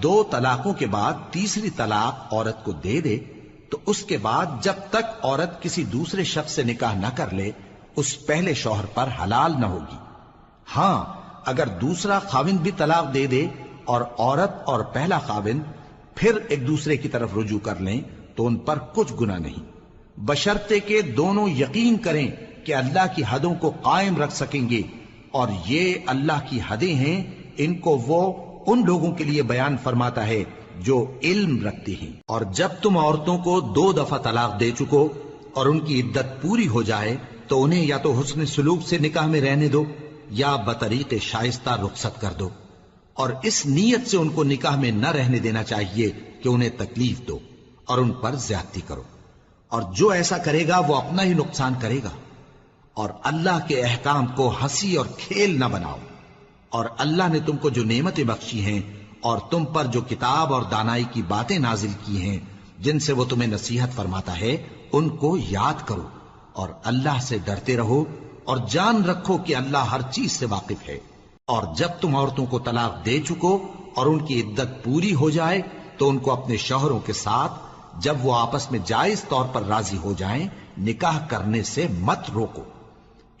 A: 2 طلاقوں کے بعد تیسری طلاق عورت کو دے دے تو اس کے بعد جب تک عورت کسی دوسرے شخص سے نکاح نہ کر لے اس پہلے شوہر پر حلال نہ ہوگی۔ ہاں اگر دوسرا خاوند بھی طلاق دے دے اور عورت اور پہلا خاوند پھر ایک دوسرے کی طرف رجوع کر لیں تو ان پر کچھ گناہ نہیں، بشرطے کہ دونوں یقین کریں کہ اللہ کی حدوں کو قائم رکھ سکیں گے، اور یہ اللہ کی حدیں ہیں، ان کو وہ ان لوگوں کے لیے بیان فرماتا ہے جو علم رکھتے ہیں۔ اور جب تم عورتوں کو 2 دفعہ طلاق دے چکو اور ان کی عدت پوری ہو جائے تو انہیں یا تو حسن سلوک سے نکاح میں رہنے دو یا بطریق شائستہ رخصت کر دو، اور اس نیت سے ان کو نکاح میں نہ رہنے دینا چاہیے کہ انہیں تکلیف دو اور ان پر زیادتی کرو، اور جو ایسا کرے گا وہ اپنا ہی نقصان کرے گا۔ اور اللہ کے احکام کو ہنسی اور کھیل نہ بناؤ، اور اللہ نے تم کو جو نعمتیں بخشی ہیں اور تم پر جو کتاب اور دانائی کی باتیں نازل کی ہیں جن سے وہ تمہیں نصیحت فرماتا ہے ان کو یاد کرو، اور اللہ سے ڈرتے رہو، اور جان رکھو کہ اللہ ہر چیز سے واقف ہے۔ اور جب تم عورتوں کو طلاق دے چکو اور ان کی عدت پوری ہو جائے تو ان کو اپنے شوہروں کے ساتھ جب وہ آپس میں جائز طور پر راضی ہو جائیں نکاح کرنے سے مت روکو۔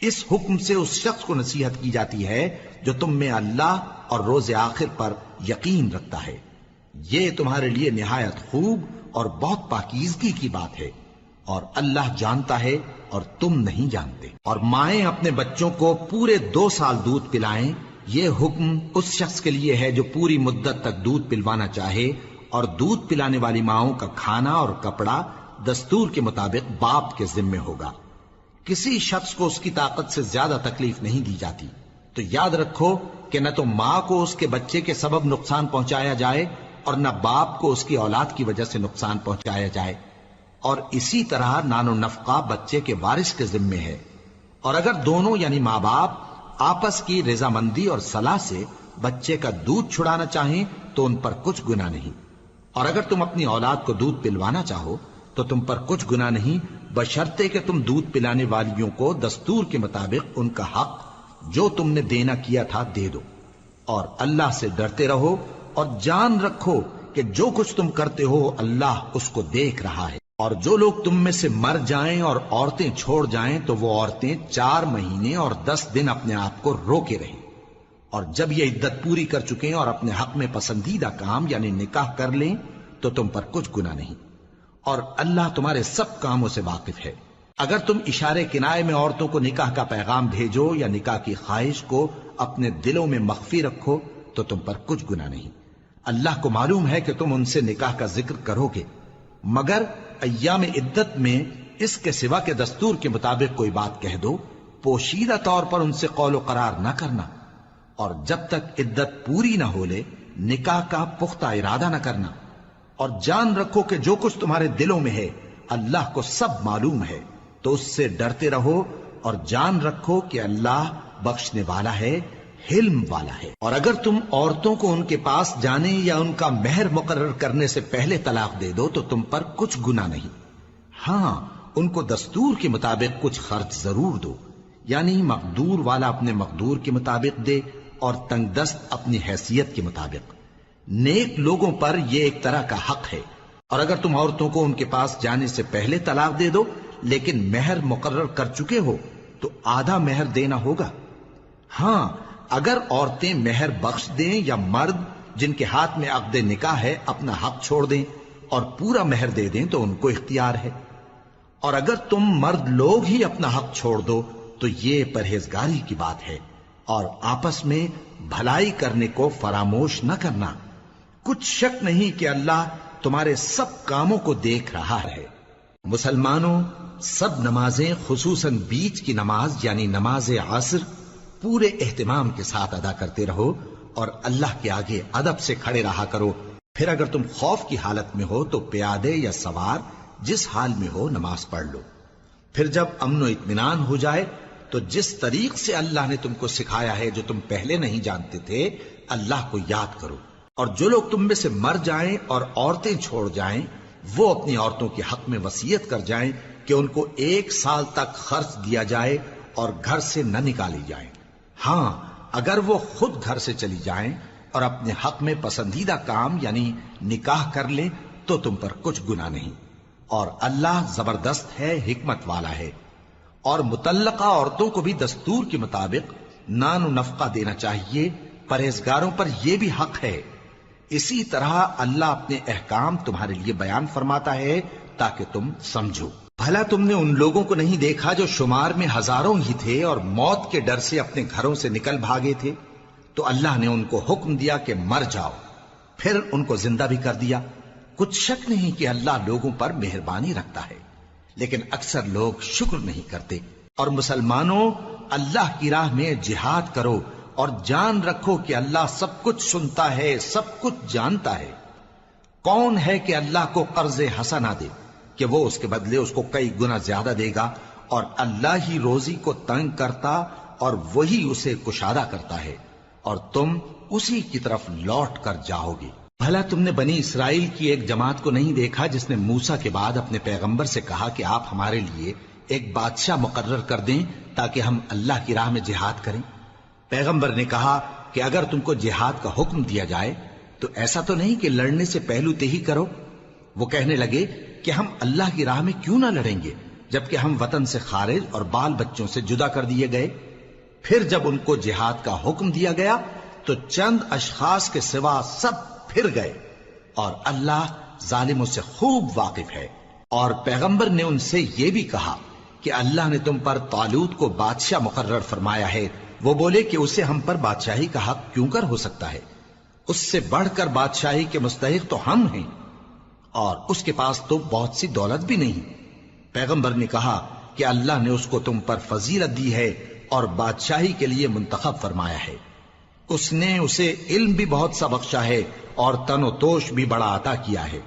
A: اس حکم سے اس شخص کو نصیحت کی جاتی ہے جو تم میں اللہ اور روز آخر پر یقین رکھتا ہے، یہ تمہارے لیے نہایت خوب اور بہت پاکیزگی کی بات ہے، اور اللہ جانتا ہے اور تم نہیں جانتے۔ اور مائیں اپنے بچوں کو پورے 2 سال دودھ پلائیں یہ حکم اس شخص کے لیے ہے جو پوری مدت تک دودھ پلوانا چاہے، اور دودھ پلانے والی ماؤں کا کھانا اور کپڑا دستور کے مطابق باپ کے ذمے ہوگا۔ کسی شخص کو اس کی طاقت سے زیادہ تکلیف نہیں دی جاتی، تو یاد رکھو کہ نہ تو ماں کو اس کے بچے کے سبب نقصان پہنچایا جائے اور نہ باپ کو اس کی اولاد کی وجہ سے نقصان پہنچایا جائے، اور اسی طرح نان و نفقہ بچے کے وارث کے ذمے ہے۔ اور اگر دونوں یعنی ماں باپ آپس کی رضامندی اور صلاح سے بچے کا دودھ چھڑانا چاہیں تو ان پر کچھ گناہ نہیں، اور اگر تم اپنی اولاد کو دودھ پلوانا چاہو تو تم پر کچھ گناہ نہیں، بشرطے کہ تم دودھ پلانے والیوں کو دستور کے مطابق ان کا حق جو تم نے دینا کیا تھا دے دو، اور اللہ سے ڈرتے رہو، اور جان رکھو کہ جو کچھ تم کرتے ہو اللہ اس کو دیکھ رہا ہے۔ اور جو لوگ تم میں سے مر جائیں اور عورتیں چھوڑ جائیں تو وہ عورتیں 4 مہینے اور 10 دن اپنے آپ کو روکے رہیں، اور جب یہ عدت پوری کر چکیں اور اپنے حق میں پسندیدہ کام یعنی نکاح کر لیں تو تم پر کچھ گناہ نہیں، اور اللہ تمہارے سب کاموں سے واقف ہے۔ اگر تم اشارے کنائے میں عورتوں کو نکاح کا پیغام بھیجو یا نکاح کی خواہش کو اپنے دلوں میں مخفی رکھو تو تم پر کچھ گناہ نہیں۔ اللہ کو معلوم ہے کہ تم ان سے نکاح کا ذکر کرو گے، مگر ایام عدت میں اس کے سوا کے دستور کے مطابق کوئی بات کہہ دو، پوشیدہ طور پر ان سے قول و قرار نہ کرنا، اور جب تک عدت پوری نہ ہو لے نکاح کا پختہ ارادہ نہ کرنا، اور جان رکھو کہ جو کچھ تمہارے دلوں میں ہے اللہ کو سب معلوم ہے، تو اس سے ڈرتے رہو، اور جان رکھو کہ اللہ بخشنے والا ہے، حلم والا ہے۔ اور اگر تم عورتوں کو ان کے پاس جانے یا ان کا مہر مقرر کرنے سے پہلے طلاق دے دو تو تم پر کچھ گناہ نہیں، ہاں ان کو دستور کے مطابق کچھ خرچ ضرور دو، یعنی مقدور والا اپنے مقدور کے مطابق دے اور تنگ دست اپنی حیثیت کے مطابق۔ نیک لوگوں پر یہ ایک طرح کا حق ہے۔ اور اگر تم عورتوں کو ان کے پاس جانے سے پہلے طلاق دے دو لیکن مہر مقرر کر چکے ہو تو آدھا مہر دینا ہوگا۔ ہاں اگر عورتیں مہر بخش دیں یا مرد جن کے ہاتھ میں عقد نکاح ہے اپنا حق چھوڑ دیں اور پورا مہر دے دیں تو ان کو اختیار ہے۔ اور اگر تم مرد لوگ ہی اپنا حق چھوڑ دو تو یہ پرہیزگاری کی بات ہے، اور آپس میں بھلائی کرنے کو فراموش نہ کرنا۔ کچھ شک نہیں کہ اللہ تمہارے سب کاموں کو دیکھ رہا ہے۔ مسلمانوں، سب نمازیں خصوصاً بیچ کی نماز یعنی نماز عصر پورے اہتمام کے ساتھ ادا کرتے رہو، اور اللہ کے آگے ادب سے کھڑے رہا کرو۔ پھر اگر تم خوف کی حالت میں ہو تو پیادے یا سوار جس حال میں ہو نماز پڑھ لو۔ پھر جب امن و اطمینان ہو جائے تو جس طریق سے اللہ نے تم کو سکھایا ہے جو تم پہلے نہیں جانتے تھے اللہ کو یاد کرو۔ اور جو لوگ تم میں سے مر جائیں اور عورتیں چھوڑ جائیں وہ اپنی عورتوں کے حق میں وصیت کر جائیں کہ ان کو 1 سال تک خرچ دیا جائے اور گھر سے نہ نکالی جائیں۔ ہاں اگر وہ خود گھر سے چلی جائیں اور اپنے حق میں پسندیدہ کام یعنی نکاح کر لیں تو تم پر کچھ گناہ نہیں، اور اللہ زبردست ہے، حکمت والا ہے۔ اور مطلقہ عورتوں کو بھی دستور کے مطابق نان و نفقہ دینا چاہیے، پرہیزگاروں پر یہ بھی حق ہے۔ اسی طرح اللہ اپنے احکام تمہارے لیے بیان فرماتا ہے تاکہ تم سمجھو۔ بھلا تم نے ان لوگوں کو نہیں دیکھا جو شمار میں ہزاروں ہی تھے اور موت کے ڈر سے اپنے گھروں سے نکل بھاگے تھے؟ تو اللہ نے ان کو حکم دیا کہ مر جاؤ، پھر ان کو زندہ بھی کر دیا۔ کچھ شک نہیں کہ اللہ لوگوں پر مہربانی رکھتا ہے، لیکن اکثر لوگ شکر نہیں کرتے۔ اور مسلمانوں، اللہ کی راہ میں جہاد کرو اور جان رکھو کہ اللہ سب کچھ سنتا ہے، سب کچھ جانتا ہے۔ کون ہے کہ اللہ کو قرض حسنہ دے کہ وہ اس کے بدلے اس کو کئی گنا زیادہ دے گا؟ اور اللہ ہی روزی کو تنگ کرتا اور وہی اسے کشادہ کرتا ہے، اور تم اسی کی طرف لوٹ کر جاؤ گے۔ بھلا تم نے بنی اسرائیل کی ایک جماعت کو نہیں دیکھا جس نے موسیٰ کے بعد اپنے پیغمبر سے کہا کہ آپ ہمارے لیے ایک بادشاہ مقرر کر دیں تاکہ ہم اللہ کی راہ میں جہاد کریں؟ پیغمبر نے کہا کہ اگر تم کو جہاد کا حکم دیا جائے تو ایسا تو نہیں کہ لڑنے سے پہلو تہی کرو۔ وہ کہنے لگے کہ ہم اللہ کی راہ میں کیوں نہ لڑیں گے جبکہ ہم وطن سے خارج اور بال بچوں سے جدا کر دیے گئے۔ پھر جب ان کو جہاد کا حکم دیا گیا تو چند اشخاص کے سوا سب پھر گئے، اور اللہ ظالموں سے خوب واقف ہے۔ اور پیغمبر نے ان سے یہ بھی کہا کہ اللہ نے تم پر طالوت کو بادشاہ مقرر فرمایا ہے وہ بولے کہ اسے ہم پر بادشاہی کا حق کیوں کر ہو سکتا ہے؟ اس سے بڑھ کر بادشاہی کے مستحق تو ہم ہیں، اور اس کے پاس تو بہت سی دولت بھی نہیں۔ پیغمبر نے کہا کہ اللہ نے اس کو تم پر فضیلت دی ہے اور بادشاہی کے لیے منتخب فرمایا ہے۔ اس نے اسے علم بھی بہت سا بخشا ہے اور تن و توش بھی بڑا عطا کیا ہے،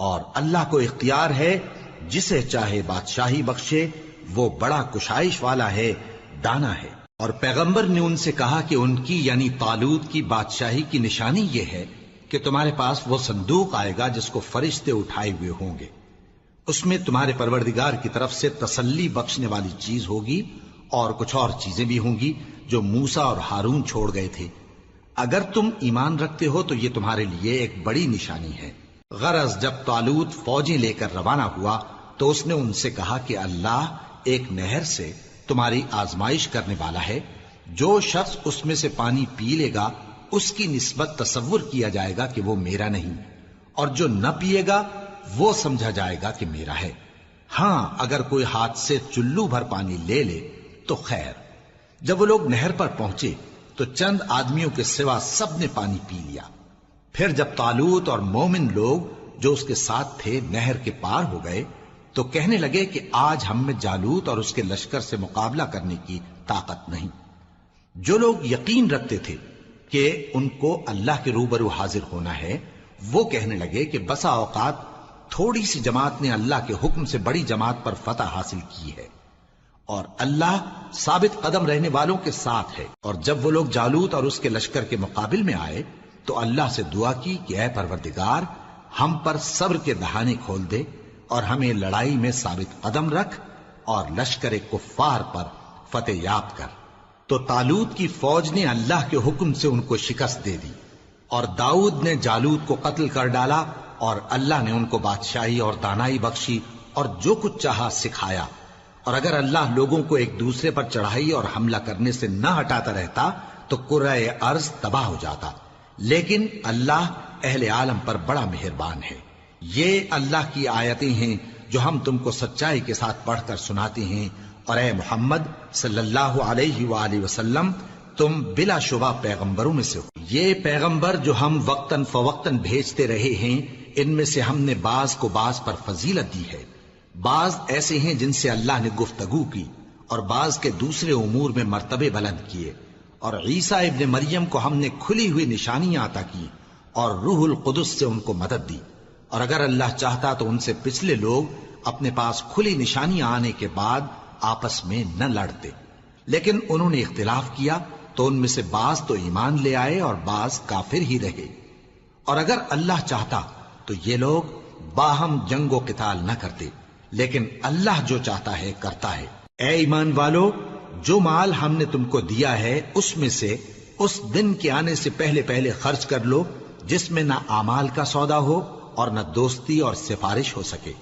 A: اور اللہ کو اختیار ہے جسے چاہے بادشاہی بخشے، وہ بڑا کشائش والا ہے، دانا ہے۔ اور پیغمبر نے ان سے کہا کہ ان کی یعنی طالوت کی بادشاہی کی نشانی یہ ہے کہ تمہارے پاس وہ صندوق آئے گا جس کو فرشتے اٹھائے ہوئے ہوں گے، اس میں تمہارے پروردگار کی طرف سے تسلی بخشنے والی چیز ہوگی اور کچھ اور چیزیں بھی ہوں گی جو موسیٰ اور ہارون چھوڑ گئے تھے۔ اگر تم ایمان رکھتے ہو تو یہ تمہارے لیے ایک بڑی نشانی ہے۔ غرض جب طالوت فوجیں لے کر روانہ ہوا تو اس نے ان سے کہا کہ اللہ ایک نہر سے تمہاری آزمائش کرنے والا ہے، جو شخص اس میں سے پانی پی لے گا اس کی نسبت تصور کیا جائے گا کہ وہ میرا نہیں، اور جو نہ پیے گا وہ سمجھا جائے گا کہ میرا ہے۔ ہاں اگر کوئی ہاتھ سے چلو بھر پانی لے لے تو خیر۔ جب وہ لوگ نہر پر پہنچے تو چند آدمیوں کے سوا سب نے پانی پی لیا۔ پھر جب طالوت اور مومن لوگ جو اس کے ساتھ تھے نہر کے پار ہو گئے تو کہنے لگے کہ آج ہم میں جالوت اور اس کے لشکر سے مقابلہ کرنے کی طاقت نہیں۔ جو لوگ یقین رکھتے تھے کہ ان کو اللہ کے روبرو حاضر ہونا ہے، وہ کہنے لگے کہ بسا اوقات تھوڑی سی جماعت نے اللہ کے حکم سے بڑی جماعت پر فتح حاصل کی ہے، اور اللہ ثابت قدم رہنے والوں کے ساتھ ہے۔ اور جب وہ لوگ جالوت اور اس کے لشکر کے مقابل میں آئے تو اللہ سے دعا کی کہ اے پروردگار، ہم پر صبر کے دہانے کھول دے اور ہمیں لڑائی میں ثابت قدم رکھ اور لشکر کفار پر فتح یاب کر۔ تو طالوت کی فوج نے اللہ کے حکم سے ان کو شکست دے دی، اور داؤد نے جالوت کو قتل کر ڈالا، اور اللہ نے ان کو بادشاہی اور دانائی بخشی اور جو کچھ چاہا سکھایا۔ اور اگر اللہ لوگوں کو ایک دوسرے پر چڑھائی اور حملہ کرنے سے نہ ہٹاتا رہتا تو کرۂ ارض تباہ ہو جاتا، لیکن اللہ اہل عالم پر بڑا مہربان ہے۔ یہ اللہ کی آیتیں ہیں جو ہم تم کو سچائی کے ساتھ پڑھ کر سناتے ہیں، اور اے محمد صلی اللہ علیہ وآلہ وسلم تم بلا شبہ پیغمبروں میں سے ہو۔ یہ پیغمبر جو ہم وقتاً فوقتاً بھیجتے رہے ہیں، ان میں سے ہم نے بعض کو بعض پر فضیلت دی ہے۔ بعض ایسے ہیں جن سے اللہ نے گفتگو کی، اور بعض کے دوسرے امور میں مرتبے بلند کیے، اور عیسیٰ ابن مریم کو ہم نے کھلی ہوئی نشانیاں عطا کی اور روح القدس سے ان کو مدد دی۔ اور اگر اللہ چاہتا تو ان سے پچھلے لوگ اپنے پاس کھلی نشانیاں آنے کے بعد آپس میں نہ لڑتے، لیکن انہوں نے اختلاف کیا تو ان میں سے بعض تو ایمان لے آئے اور بعض کافر ہی رہے۔ اور اگر اللہ چاہتا تو یہ لوگ باہم جنگ و قتال نہ کرتے، لیکن اللہ جو چاہتا ہے کرتا ہے۔ اے ایمان والو، جو مال ہم نے تم کو دیا ہے اس میں سے اس دن کے آنے سے پہلے پہلے خرچ کر لو جس میں نہ اعمال کا سودا ہو اور نہ دوستی اور سفارش ہو سکے،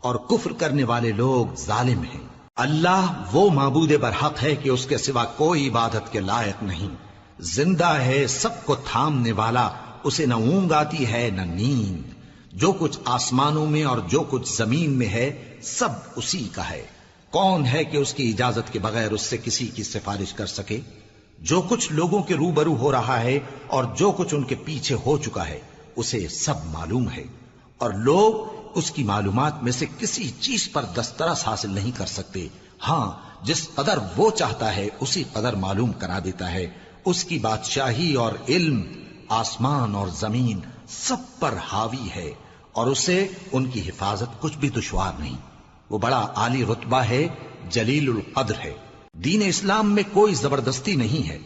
A: اور کفر کرنے والے لوگ ظالم ہیں۔ اللہ وہ معبود برحق ہے کہ اس کے سوا کوئی عبادت کے لائق نہیں، زندہ ہے، سب کو تھامنے والا، اسے نہ اونگ آتی ہے نہ نیند۔ جو کچھ آسمانوں میں اور جو کچھ زمین میں ہے سب اسی کا ہے۔ کون ہے کہ اس کی اجازت کے بغیر اس سے کسی کی سفارش کر سکے؟ جو کچھ لوگوں کے روبرو ہو رہا ہے اور جو کچھ ان کے پیچھے ہو چکا ہے اسے سب معلوم ہے، اور لوگ اس کی معلومات میں سے کسی چیز پر دسترس حاصل نہیں کر سکتے۔ ہاں جس قدر وہ چاہتا ہے اسی قدر معلوم کرا دیتا ہے۔ اس کی بادشاہی اور علم آسمان اور زمین سب پر حاوی ہے، اور اسے ان کی حفاظت کچھ بھی دشوار نہیں۔ وہ بڑا عالی رتبہ ہے، جلیل القدر ہے۔ دین اسلام میں کوئی زبردستی نہیں ہے،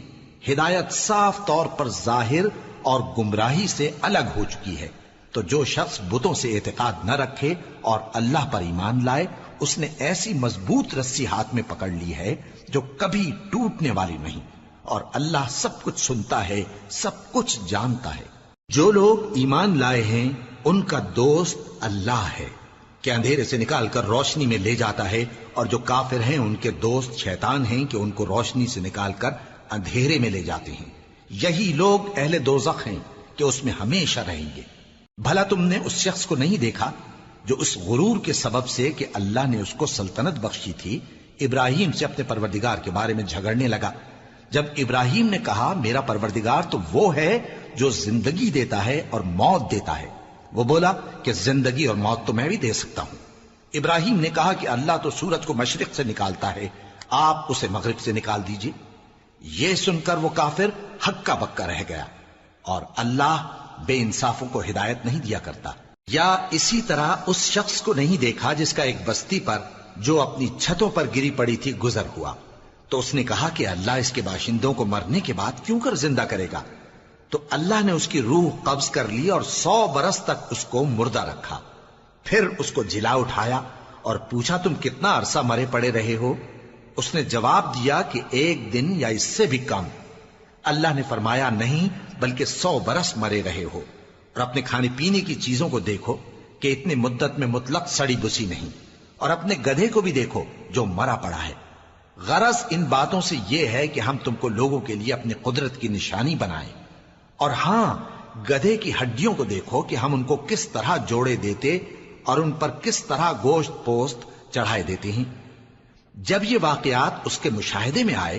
A: ہدایت صاف طور پر ظاہر اور گمراہی سے الگ ہو چکی ہے۔ تو جو شخص بتوں سے اعتقاد نہ رکھے اور اللہ پر ایمان لائے، اس نے ایسی مضبوط رسی ہاتھ میں پکڑ لی ہے جو کبھی ٹوٹنے والی نہیں، اور اللہ سب کچھ سنتا ہے، سب کچھ جانتا ہے۔ جو لوگ ایمان لائے ہیں ان کا دوست اللہ ہے کہ اندھیرے سے نکال کر روشنی میں لے جاتا ہے، اور جو کافر ہیں ان کے دوست شیطان ہیں کہ ان کو روشنی سے نکال کر اندھیرے میں لے جاتے ہیں۔ یہی لوگ اہل دوزخ ہیں کہ اس میں ہمیشہ رہیں گے۔ بھلا تم نے اس شخص کو نہیں دیکھا جو اس غرور کے سبب سے کہ اللہ نے اس کو سلطنت بخشی تھی ابراہیم سے اپنے پروردگار کے بارے میں جھگڑنے لگا، جب ابراہیم نے کہا میرا پروردگار تو وہ ہے جو زندگی دیتا ہے اور موت دیتا ہے، وہ بولا کہ زندگی اور موت تو میں بھی دے سکتا ہوں۔ ابراہیم نے کہا کہ اللہ تو سورج کو مشرق سے نکالتا ہے، آپ اسے مغرب سے نکال دیجئے۔ یہ سن کر وہ کافر ہکا بکا رہ گیا، اور اللہ بے انصافوں کو ہدایت نہیں دیا کرتا۔ یا اسی طرح اس شخص کو نہیں دیکھا جس کا ایک بستی پر جو اپنی چھتوں پر گری پڑی تھی گزر ہوا، تو اس نے کہا کہ اللہ اس کے باشندوں کو مرنے کے بعد کیوں کر زندہ کرے گا؟ تو اللہ نے اس کی روح قبض کر لی اور 100 برس تک اس کو مردہ رکھا۔ پھر اس کو جلا اٹھایا اور پوچھا تم کتنا عرصہ مرے پڑے رہے ہو؟ اس نے جواب دیا کہ 1 دن یا اس سے بھی کم۔ اللہ نے فرمایا نہیں بلکہ 100 برس مرے رہے ہو، اور اپنے کھانے پینے کی چیزوں کو دیکھو کہ اتنی مدت میں مطلق سڑی بسی نہیں، اور اپنے گدھے کو بھی دیکھو جو مرا پڑا ہے۔ غرض ان باتوں سے یہ ہے کہ ہم تم کو لوگوں کے لیے اپنی قدرت کی نشانی بنائیں، اور ہاں گدھے کی ہڈیوں کو دیکھو کہ ہم ان کو کس طرح جوڑے دیتے اور ان پر کس طرح گوشت پوست چڑھائے دیتے ہیں۔ جب یہ واقعات اس کے مشاہدے میں آئے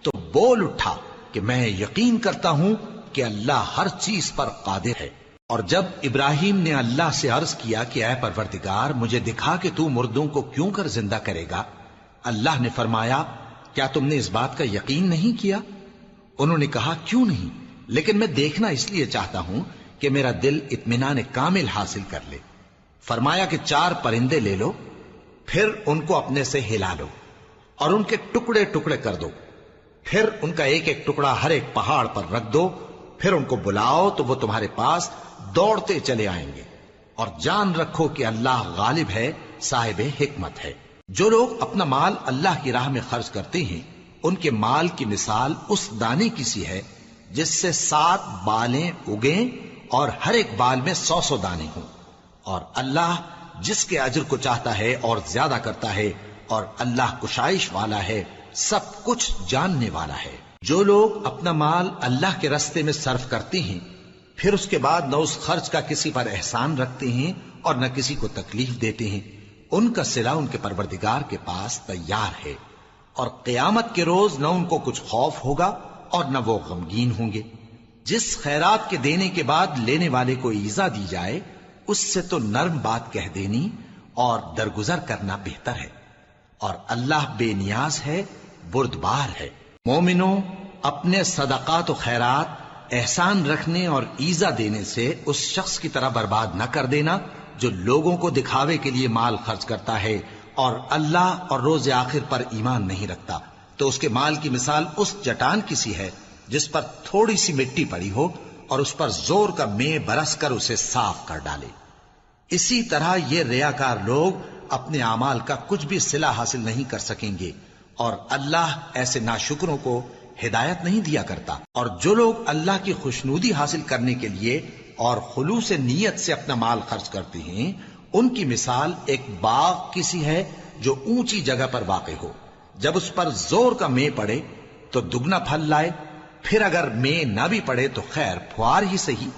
A: تو بول اٹھا کہ میں یقین کرتا ہوں کہ اللہ ہر چیز پر قادر ہے۔ اور جب ابراہیم نے اللہ سے عرض کیا کہ اے پروردگار مجھے دکھا کہ تو مردوں کو کیوں کر زندہ کرے گا، اللہ نے فرمایا کیا تم نے اس بات کا یقین نہیں کیا؟ انہوں نے کہا کیوں نہیں، لیکن میں دیکھنا اس لیے چاہتا ہوں کہ میرا دل اطمینان کامل حاصل کر لے۔ فرمایا کہ 4 پرندے لے لو، پھر ان کو اپنے سے ہلا لو اور ان کے ٹکڑے ٹکڑے کر دو، پھر ان کا ایک ایک ٹکڑا ہر ایک پہاڑ پر رکھ دو، پھر ان کو بلاؤ تو وہ تمہارے پاس دوڑتے چلے آئیں گے، اور جان رکھو کہ اللہ غالب ہے، صاحب حکمت ہے۔ جو لوگ اپنا مال اللہ کی راہ میں خرچ کرتے ہیں ان کے مال کی مثال اس دانے کی سی ہے جس سے 7 بالیں اگیں اور ہر ایک بال میں 100 دانے ہوں، اور اللہ جس کے اجر کو چاہتا ہے اور زیادہ کرتا ہے، اور اللہ کشائش والا ہے، سب کچھ جاننے والا ہے۔ جو لوگ اپنا مال اللہ کے راستے میں صرف کرتے ہیں پھر اس کے بعد نہ اس خرچ کا کسی پر احسان رکھتے ہیں اور نہ کسی کو تکلیف دیتے ہیں، ان کا صلہ ان کے پروردگار کے پاس تیار ہے، اور قیامت کے روز نہ ان کو کچھ خوف ہوگا اور نہ وہ غمگین ہوں گے۔ جس خیرات کے دینے کے بعد لینے والے کو ایذا دی جائے اس سے تو نرم بات کہہ دینی اور درگزر کرنا بہتر ہے، اور اللہ بے نیاز ہے، بردبار ہے۔ مومنوں، اپنے صدقات و خیرات احسان رکھنے اور ایذا دینے سے اس شخص کی طرح برباد نہ کر دینا جو لوگوں کو دکھاوے کے لیے مال خرچ کرتا ہے اور اللہ اور روز آخر پر ایمان نہیں رکھتا، تو اس کے مال کی مثال اس چٹان کی سی ہے جس پر تھوڑی سی مٹی پڑی ہو اور اس پر زور کا مے برس کر اسے صاف کر ڈالے۔ اسی طرح یہ ریاکار لوگ اپنے اعمال کا کچھ بھی صلہ حاصل نہیں کر سکیں گے، اور اللہ ایسے ناشکروں کو ہدایت نہیں دیا کرتا۔ اور جو لوگ اللہ کی خوشنودی حاصل کرنے کے لیے اور خلوص نیت سے اپنا مال خرچ کرتے ہیں ان کی مثال ایک باغ کی سی ہے جو اونچی جگہ پر واقع ہو، جب اس پر زور کا مے پڑے تو دگنا پھل لائے، پھر اگر مے نہ بھی پڑے تو خیر پھوار ہی صحیح،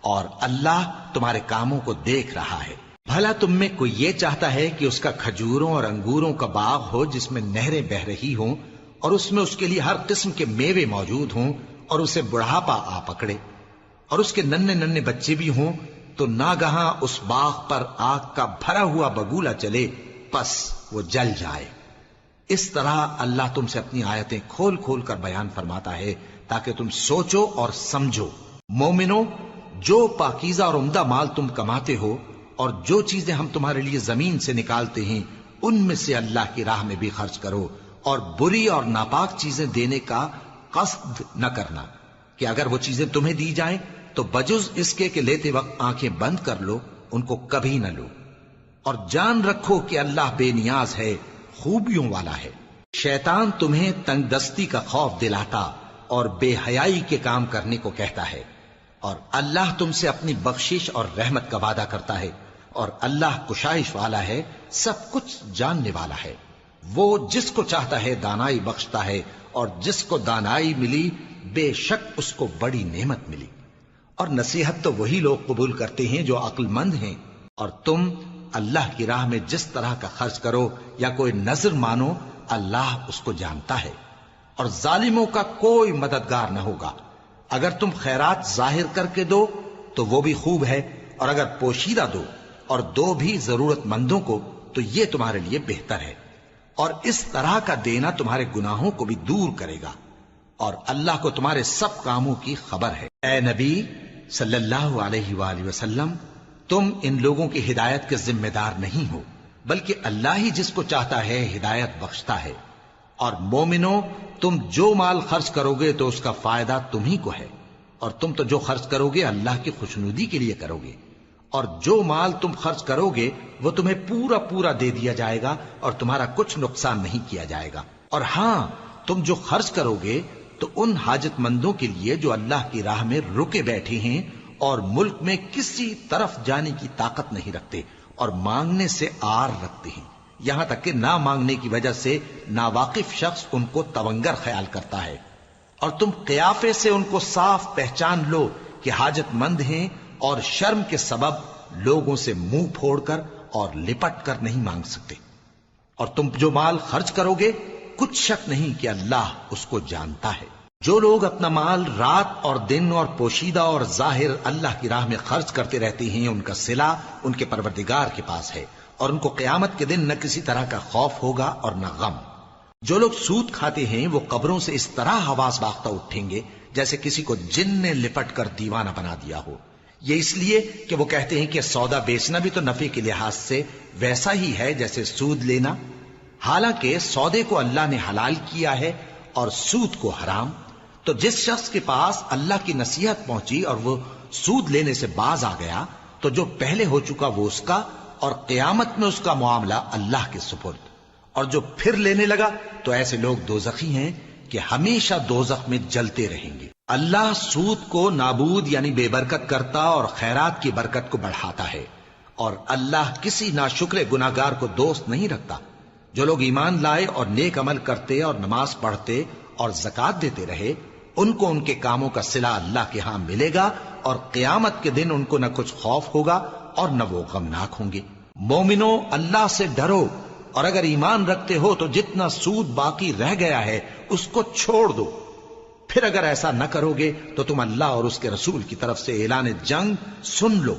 A: اور اللہ تمہارے کاموں کو دیکھ رہا ہے۔ بھلا تم میں کوئی یہ چاہتا ہے کہ اس کا کھجوروں اور انگوروں کا باغ ہو جس میں نہریں بہ رہی ہوں اور اس میں اس کے لیے ہر قسم کے میوے موجود ہوں، اور اسے بڑھاپا آ پکڑے اور اس کے ننھے ننھے بچے بھی ہوں، تو ناگہاں اس باغ پر آگ کا بھرا ہوا بگولا چلے، پس وہ جل جائے۔ اس طرح اللہ تم سے اپنی آیتیں کھول کھول کر بیان فرماتا ہے تاکہ تم سوچو اور سمجھو۔ مومنو، جو پاکیزہ اور عمدہ مال تم کماتے ہو اور جو چیزیں ہم تمہارے لیے زمین سے نکالتے ہیں ان میں سے اللہ کی راہ میں بھی خرچ کرو، اور بری اور ناپاک چیزیں دینے کا قصد نہ کرنا کہ اگر وہ چیزیں تمہیں دی جائیں تو بجز اس کے کہ لیتے وقت آنکھیں بند کر لو، ان کو کبھی نہ لو، اور جان رکھو کہ اللہ بے نیاز ہے، خوبیوں والا ہے۔ شیطان تمہیں تنگ دستی کا خوف دلاتا اور بے حیائی کے کام کرنے کو کہتا ہے، اور اللہ تم سے اپنی بخشش اور رحمت کا وعدہ کرتا ہے، اور اللہ کشائش والا ہے، سب کچھ جاننے والا ہے۔ وہ جس کو چاہتا ہے دانائی بخشتا ہے، اور جس کو دانائی ملی بے شک اس کو بڑی نعمت ملی۔ اور نصیحت تو وہی لوگ قبول کرتے ہیں جو عقل مند ہیں، اور تم اللہ کی راہ میں جس طرح کا خرچ کرو یا کوئی نذر مانو اللہ اس کو جانتا ہے۔ اور ظالموں کا کوئی مددگار نہ ہوگا۔ اگر تم خیرات ظاہر کر کے دو تو وہ بھی خوب ہے، اور اگر پوشیدہ دو اور دو بھی ضرورت مندوں کو تو یہ تمہارے لیے بہتر ہے، اور اس طرح کا دینا تمہارے گناہوں کو بھی دور کرے گا، اور اللہ کو تمہارے سب کاموں کی خبر ہے۔ اے نبی صلی اللہ علیہ وآلہ وسلم، تم ان لوگوں کی ہدایت کے ذمہ دار نہیں ہو، بلکہ اللہ ہی جس کو چاہتا ہے ہدایت بخشتا ہے۔ اور مومنو، تم جو مال خرچ کرو گے تو اس کا فائدہ تم ہی کو ہے، اور تم تو جو خرچ کرو گے اللہ کی خوشنودی کے لیے کرو گے، اور جو مال تم خرچ کرو گے وہ تمہیں پورا پورا دے دیا جائے گا اور تمہارا کچھ نقصان نہیں کیا جائے گا۔ اور ہاں، تم جو خرچ کرو گے تو ان حاجت مندوں کے لیے جو اللہ کی راہ میں رکے بیٹھے ہیں اور ملک میں کسی طرف جانے کی طاقت نہیں رکھتے اور مانگنے سے آر رکھتے ہیں، یہاں تک کہ نہ مانگنے کی وجہ سے ناواقف شخص ان کو تونگر خیال کرتا ہے، اور تم قیافے سے ان کو صاف پہچان لو کہ حاجت مند ہیں، اور شرم کے سبب لوگوں سے منہ پھوڑ کر اور لپٹ کر نہیں مانگ سکتے۔ اور تم جو مال خرچ کرو گے کچھ شک نہیں کہ اللہ اس کو جانتا ہے۔ جو لوگ اپنا مال رات اور دن اور پوشیدہ اور ظاہر اللہ کی راہ میں خرچ کرتے رہتے ہیں، ان کا صلہ ان کے پروردگار کے پاس ہے، اور ان کو قیامت کے دن نہ کسی طرح کا خوف ہوگا اور نہ غم۔ جو لوگ سود کھاتے ہیں وہ قبروں سے اس طرح حواس باختہ اٹھیں گے جیسے کسی کو جن نے لپٹ کر دیوانہ بنا دیا ہو، یہ اس لیے کہ وہ کہتے ہیں کہ سودا بیچنا بھی تو نفع کے لحاظ سے ویسا ہی ہے جیسے سود لینا، حالانکہ سودے کو اللہ نے حلال کیا ہے اور سود کو حرام۔ تو جس شخص کے پاس اللہ کی نصیحت پہنچی اور وہ سود لینے سے باز آ گیا تو جو پہلے ہو چکا وہ اس کا، اور قیامت میں اس کا معاملہ اللہ کے سپرد۔ اور جو پھر لینے لگا تو ایسے لوگ دوزخی ہیں کہ ہمیشہ دوزخ میں جلتے رہیں گے۔ اللہ سود کو نابود یعنی بے برکت کرتا اور خیرات کی برکت کو بڑھاتا ہے، اور اللہ کسی ناشکر گناہگار کو دوست نہیں رکھتا۔ جو لوگ ایمان لائے اور نیک عمل کرتے اور نماز پڑھتے اور زکوٰۃ دیتے رہے، ان کو ان کے کاموں کا صلہ اللہ کے ہاں ملے گا، اور قیامت کے دن ان کو نہ کچھ خوف ہوگا اور نہ وہ غمناک ہوں گے۔ مومنو، اللہ سے ڈرو، اور اگر ایمان رکھتے ہو تو جتنا سود باقی رہ گیا ہے اس کو چھوڑ دو۔ پھر اگر ایسا نہ کرو گے تو تم اللہ اور اس کے رسول کی طرف سے اعلان جنگ سن لو،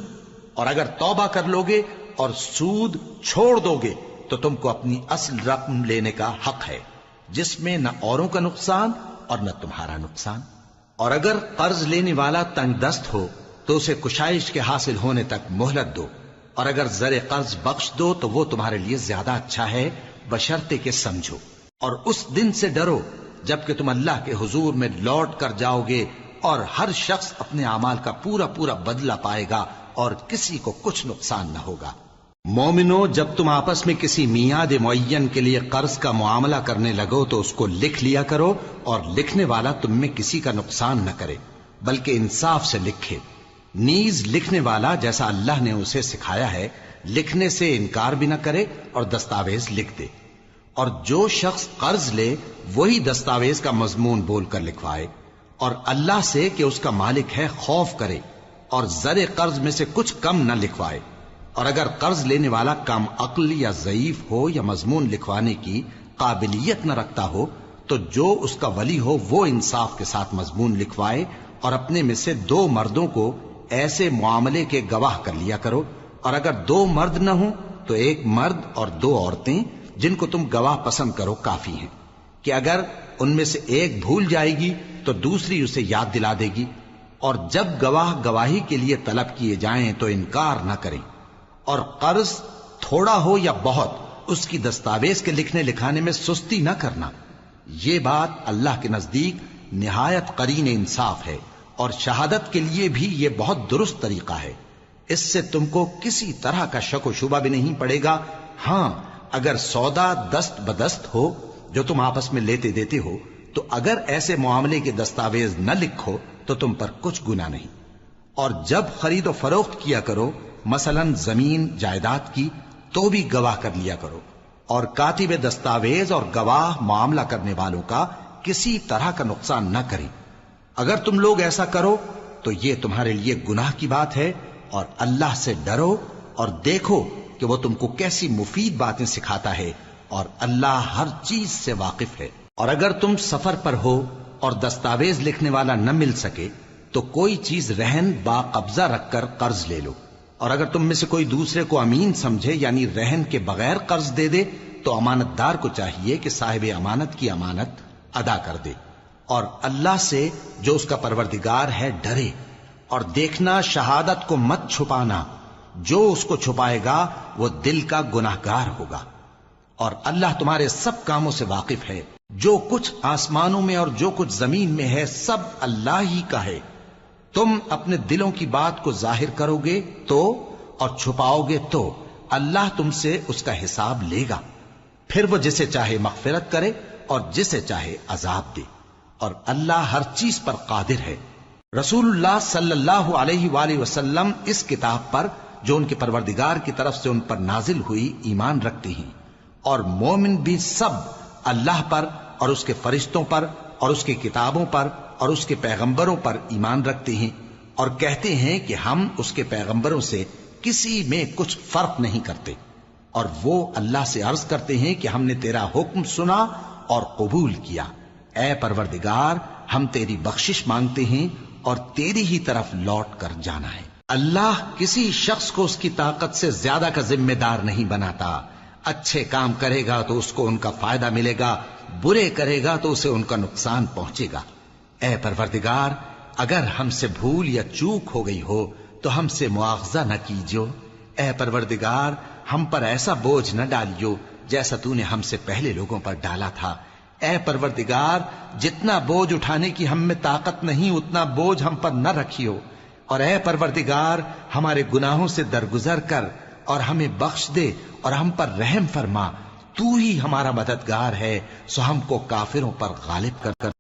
A: اور اگر توبہ کر لو گے اور سود چھوڑ دو گے تو تم کو اپنی اصل رقم لینے کا حق ہے، جس میں نہ اوروں کا نقصان اور نہ تمہارا نقصان۔ اور اگر قرض لینے والا تنگ دست ہو تو اسے کشائش کے حاصل ہونے تک مہلت دو، اور اگر زر قرض بخش دو تو وہ تمہارے لیے زیادہ اچھا ہے، بشرطے کہ سمجھو۔ اور اس دن سے ڈرو جبکہ تم اللہ کے حضور میں لوٹ کر جاؤ گے، اور ہر شخص اپنے اعمال کا پورا پورا بدلہ پائے گا اور کسی کو کچھ نقصان نہ ہوگا۔ مومنو، جب تم آپس میں کسی میعاد معین کے لیے قرض کا معاملہ کرنے لگو تو اس کو لکھ لیا کرو، اور لکھنے والا تم میں کسی کا نقصان نہ کرے بلکہ انصاف سے لکھے۔ نیز لکھنے والا جیسا اللہ نے اسے سکھایا ہے لکھنے سے انکار بھی نہ کرے اور دستاویز لکھ دے، اور جو شخص قرض لے وہی دستاویز کا مضمون بول کر لکھوائے، اور اللہ سے کہ اس کا مالک ہے خوف کرے، اور زر قرض میں سے کچھ کم نہ لکھوائے۔ اور اگر قرض لینے والا کم عقل یا ضعیف ہو یا مضمون لکھوانے کی قابلیت نہ رکھتا ہو تو جو اس کا ولی ہو وہ انصاف کے ساتھ مضمون لکھوائے، اور اپنے میں سے 2 مردوں کو ایسے معاملے کے گواہ کر لیا کرو، اور اگر 2 مرد نہ ہوں تو 1 مرد اور 2 عورتیں جن کو تم گواہ پسند کرو کافی ہیں، کہ اگر ان میں سے ایک بھول جائے گی تو دوسری اسے یاد دلا دے گی، اور جب گواہ گواہی کے لیے طلب کیے جائیں تو انکار نہ کریں۔ اور قرض تھوڑا ہو یا بہت اس کی دستاویز کے لکھنے لکھانے میں سستی نہ کرنا، یہ بات اللہ کے نزدیک نہایت قرین انصاف ہے، اور شہادت کے لیے بھی یہ بہت درست طریقہ ہے۔ اس سے تم کو کسی طرح کا شک و شبہ بھی نہیں پڑے گا۔ ہاں، اگر سودا دست بدست ہو جو تم آپس میں لیتے دیتے ہو تو اگر ایسے معاملے کے دستاویز نہ لکھو تو تم پر کچھ گناہ نہیں۔ اور جب خرید و فروخت کیا کرو، مثلا زمین جائیداد کی، تو بھی گواہ کر لیا کرو، اور کاتب دستاویز اور گواہ معاملہ کرنے والوں کا کسی طرح کا نقصان نہ کریں۔ اگر تم لوگ ایسا کرو تو یہ تمہارے لیے گناہ کی بات ہے، اور اللہ سے ڈرو اور دیکھو کہ وہ تم کو کیسی مفید باتیں سکھاتا ہے، اور اللہ ہر چیز سے واقف ہے۔ اور اگر تم سفر پر ہو اور دستاویز لکھنے والا نہ مل سکے تو کوئی چیز رہن با قبضہ رکھ کر قرض لے لو، اور اگر تم میں سے کوئی دوسرے کو امین سمجھے یعنی رہن کے بغیر قرض دے دے تو امانت دار کو چاہیے کہ صاحب امانت کی امانت ادا کر دے، اور اللہ سے جو اس کا پروردگار ہے ڈرے، اور دیکھنا شہادت کو مت چھپانا، جو اس کو چھپائے گا وہ دل کا گناہگار ہوگا، اور اللہ تمہارے سب کاموں سے واقف ہے، جو کچھ آسمانوں میں اور جو کچھ زمین میں ہے سب اللہ ہی کا ہے۔ تم اپنے دلوں کی بات کو ظاہر کرو گے تو اور چھپاؤ گے تو اللہ تم سے اس کا حساب لے گا، پھر وہ جسے چاہے مغفرت کرے اور جسے چاہے عذاب دے، اور اللہ ہر چیز پر قادر ہے۔ رسول اللہ صلی اللہ علیہ وآلہ وسلم اس کتاب پر جو ان کے پروردگار کی طرف سے ان پر نازل ہوئی ایمان رکھتے ہیں، اور مومن بھی سب اللہ پر اور اس کے فرشتوں پر اور اس کی کتابوں پر اور اس کے پیغمبروں پر ایمان رکھتے ہیں، اور کہتے ہیں کہ ہم اس کے پیغمبروں سے کسی میں کچھ فرق نہیں کرتے، اور وہ اللہ سے عرض کرتے ہیں کہ ہم نے تیرا حکم سنا اور قبول کیا، اے پروردگار ہم تیری بخشش مانگتے ہیں اور تیری ہی طرف لوٹ کر جانا ہے۔ اللہ کسی شخص کو اس کی طاقت سے زیادہ کا ذمہ دار نہیں بناتا، اچھے کام کرے گا تو اس کو ان کا فائدہ ملے گا، برے کرے گا تو اسے ان کا نقصان پہنچے گا۔ اے پروردگار اگر ہم سے بھول یا چوک ہو گئی ہو تو ہم سے مواخذہ نہ کیجو، اے پروردگار ہم پر ایسا بوجھ نہ ڈالیو جیسا تو نے ہم سے پہلے لوگوں پر ڈالا تھا، اے پروردگار جتنا بوجھ اٹھانے کی ہم میں طاقت نہیں اتنا بوجھ ہم پر نہ رکھیو، اور اے پروردگار ہمارے گناہوں سے درگزر کر اور ہمیں بخش دے اور ہم پر رحم فرما، تو ہی ہمارا مددگار ہے، سو ہم کو کافروں پر غالب کر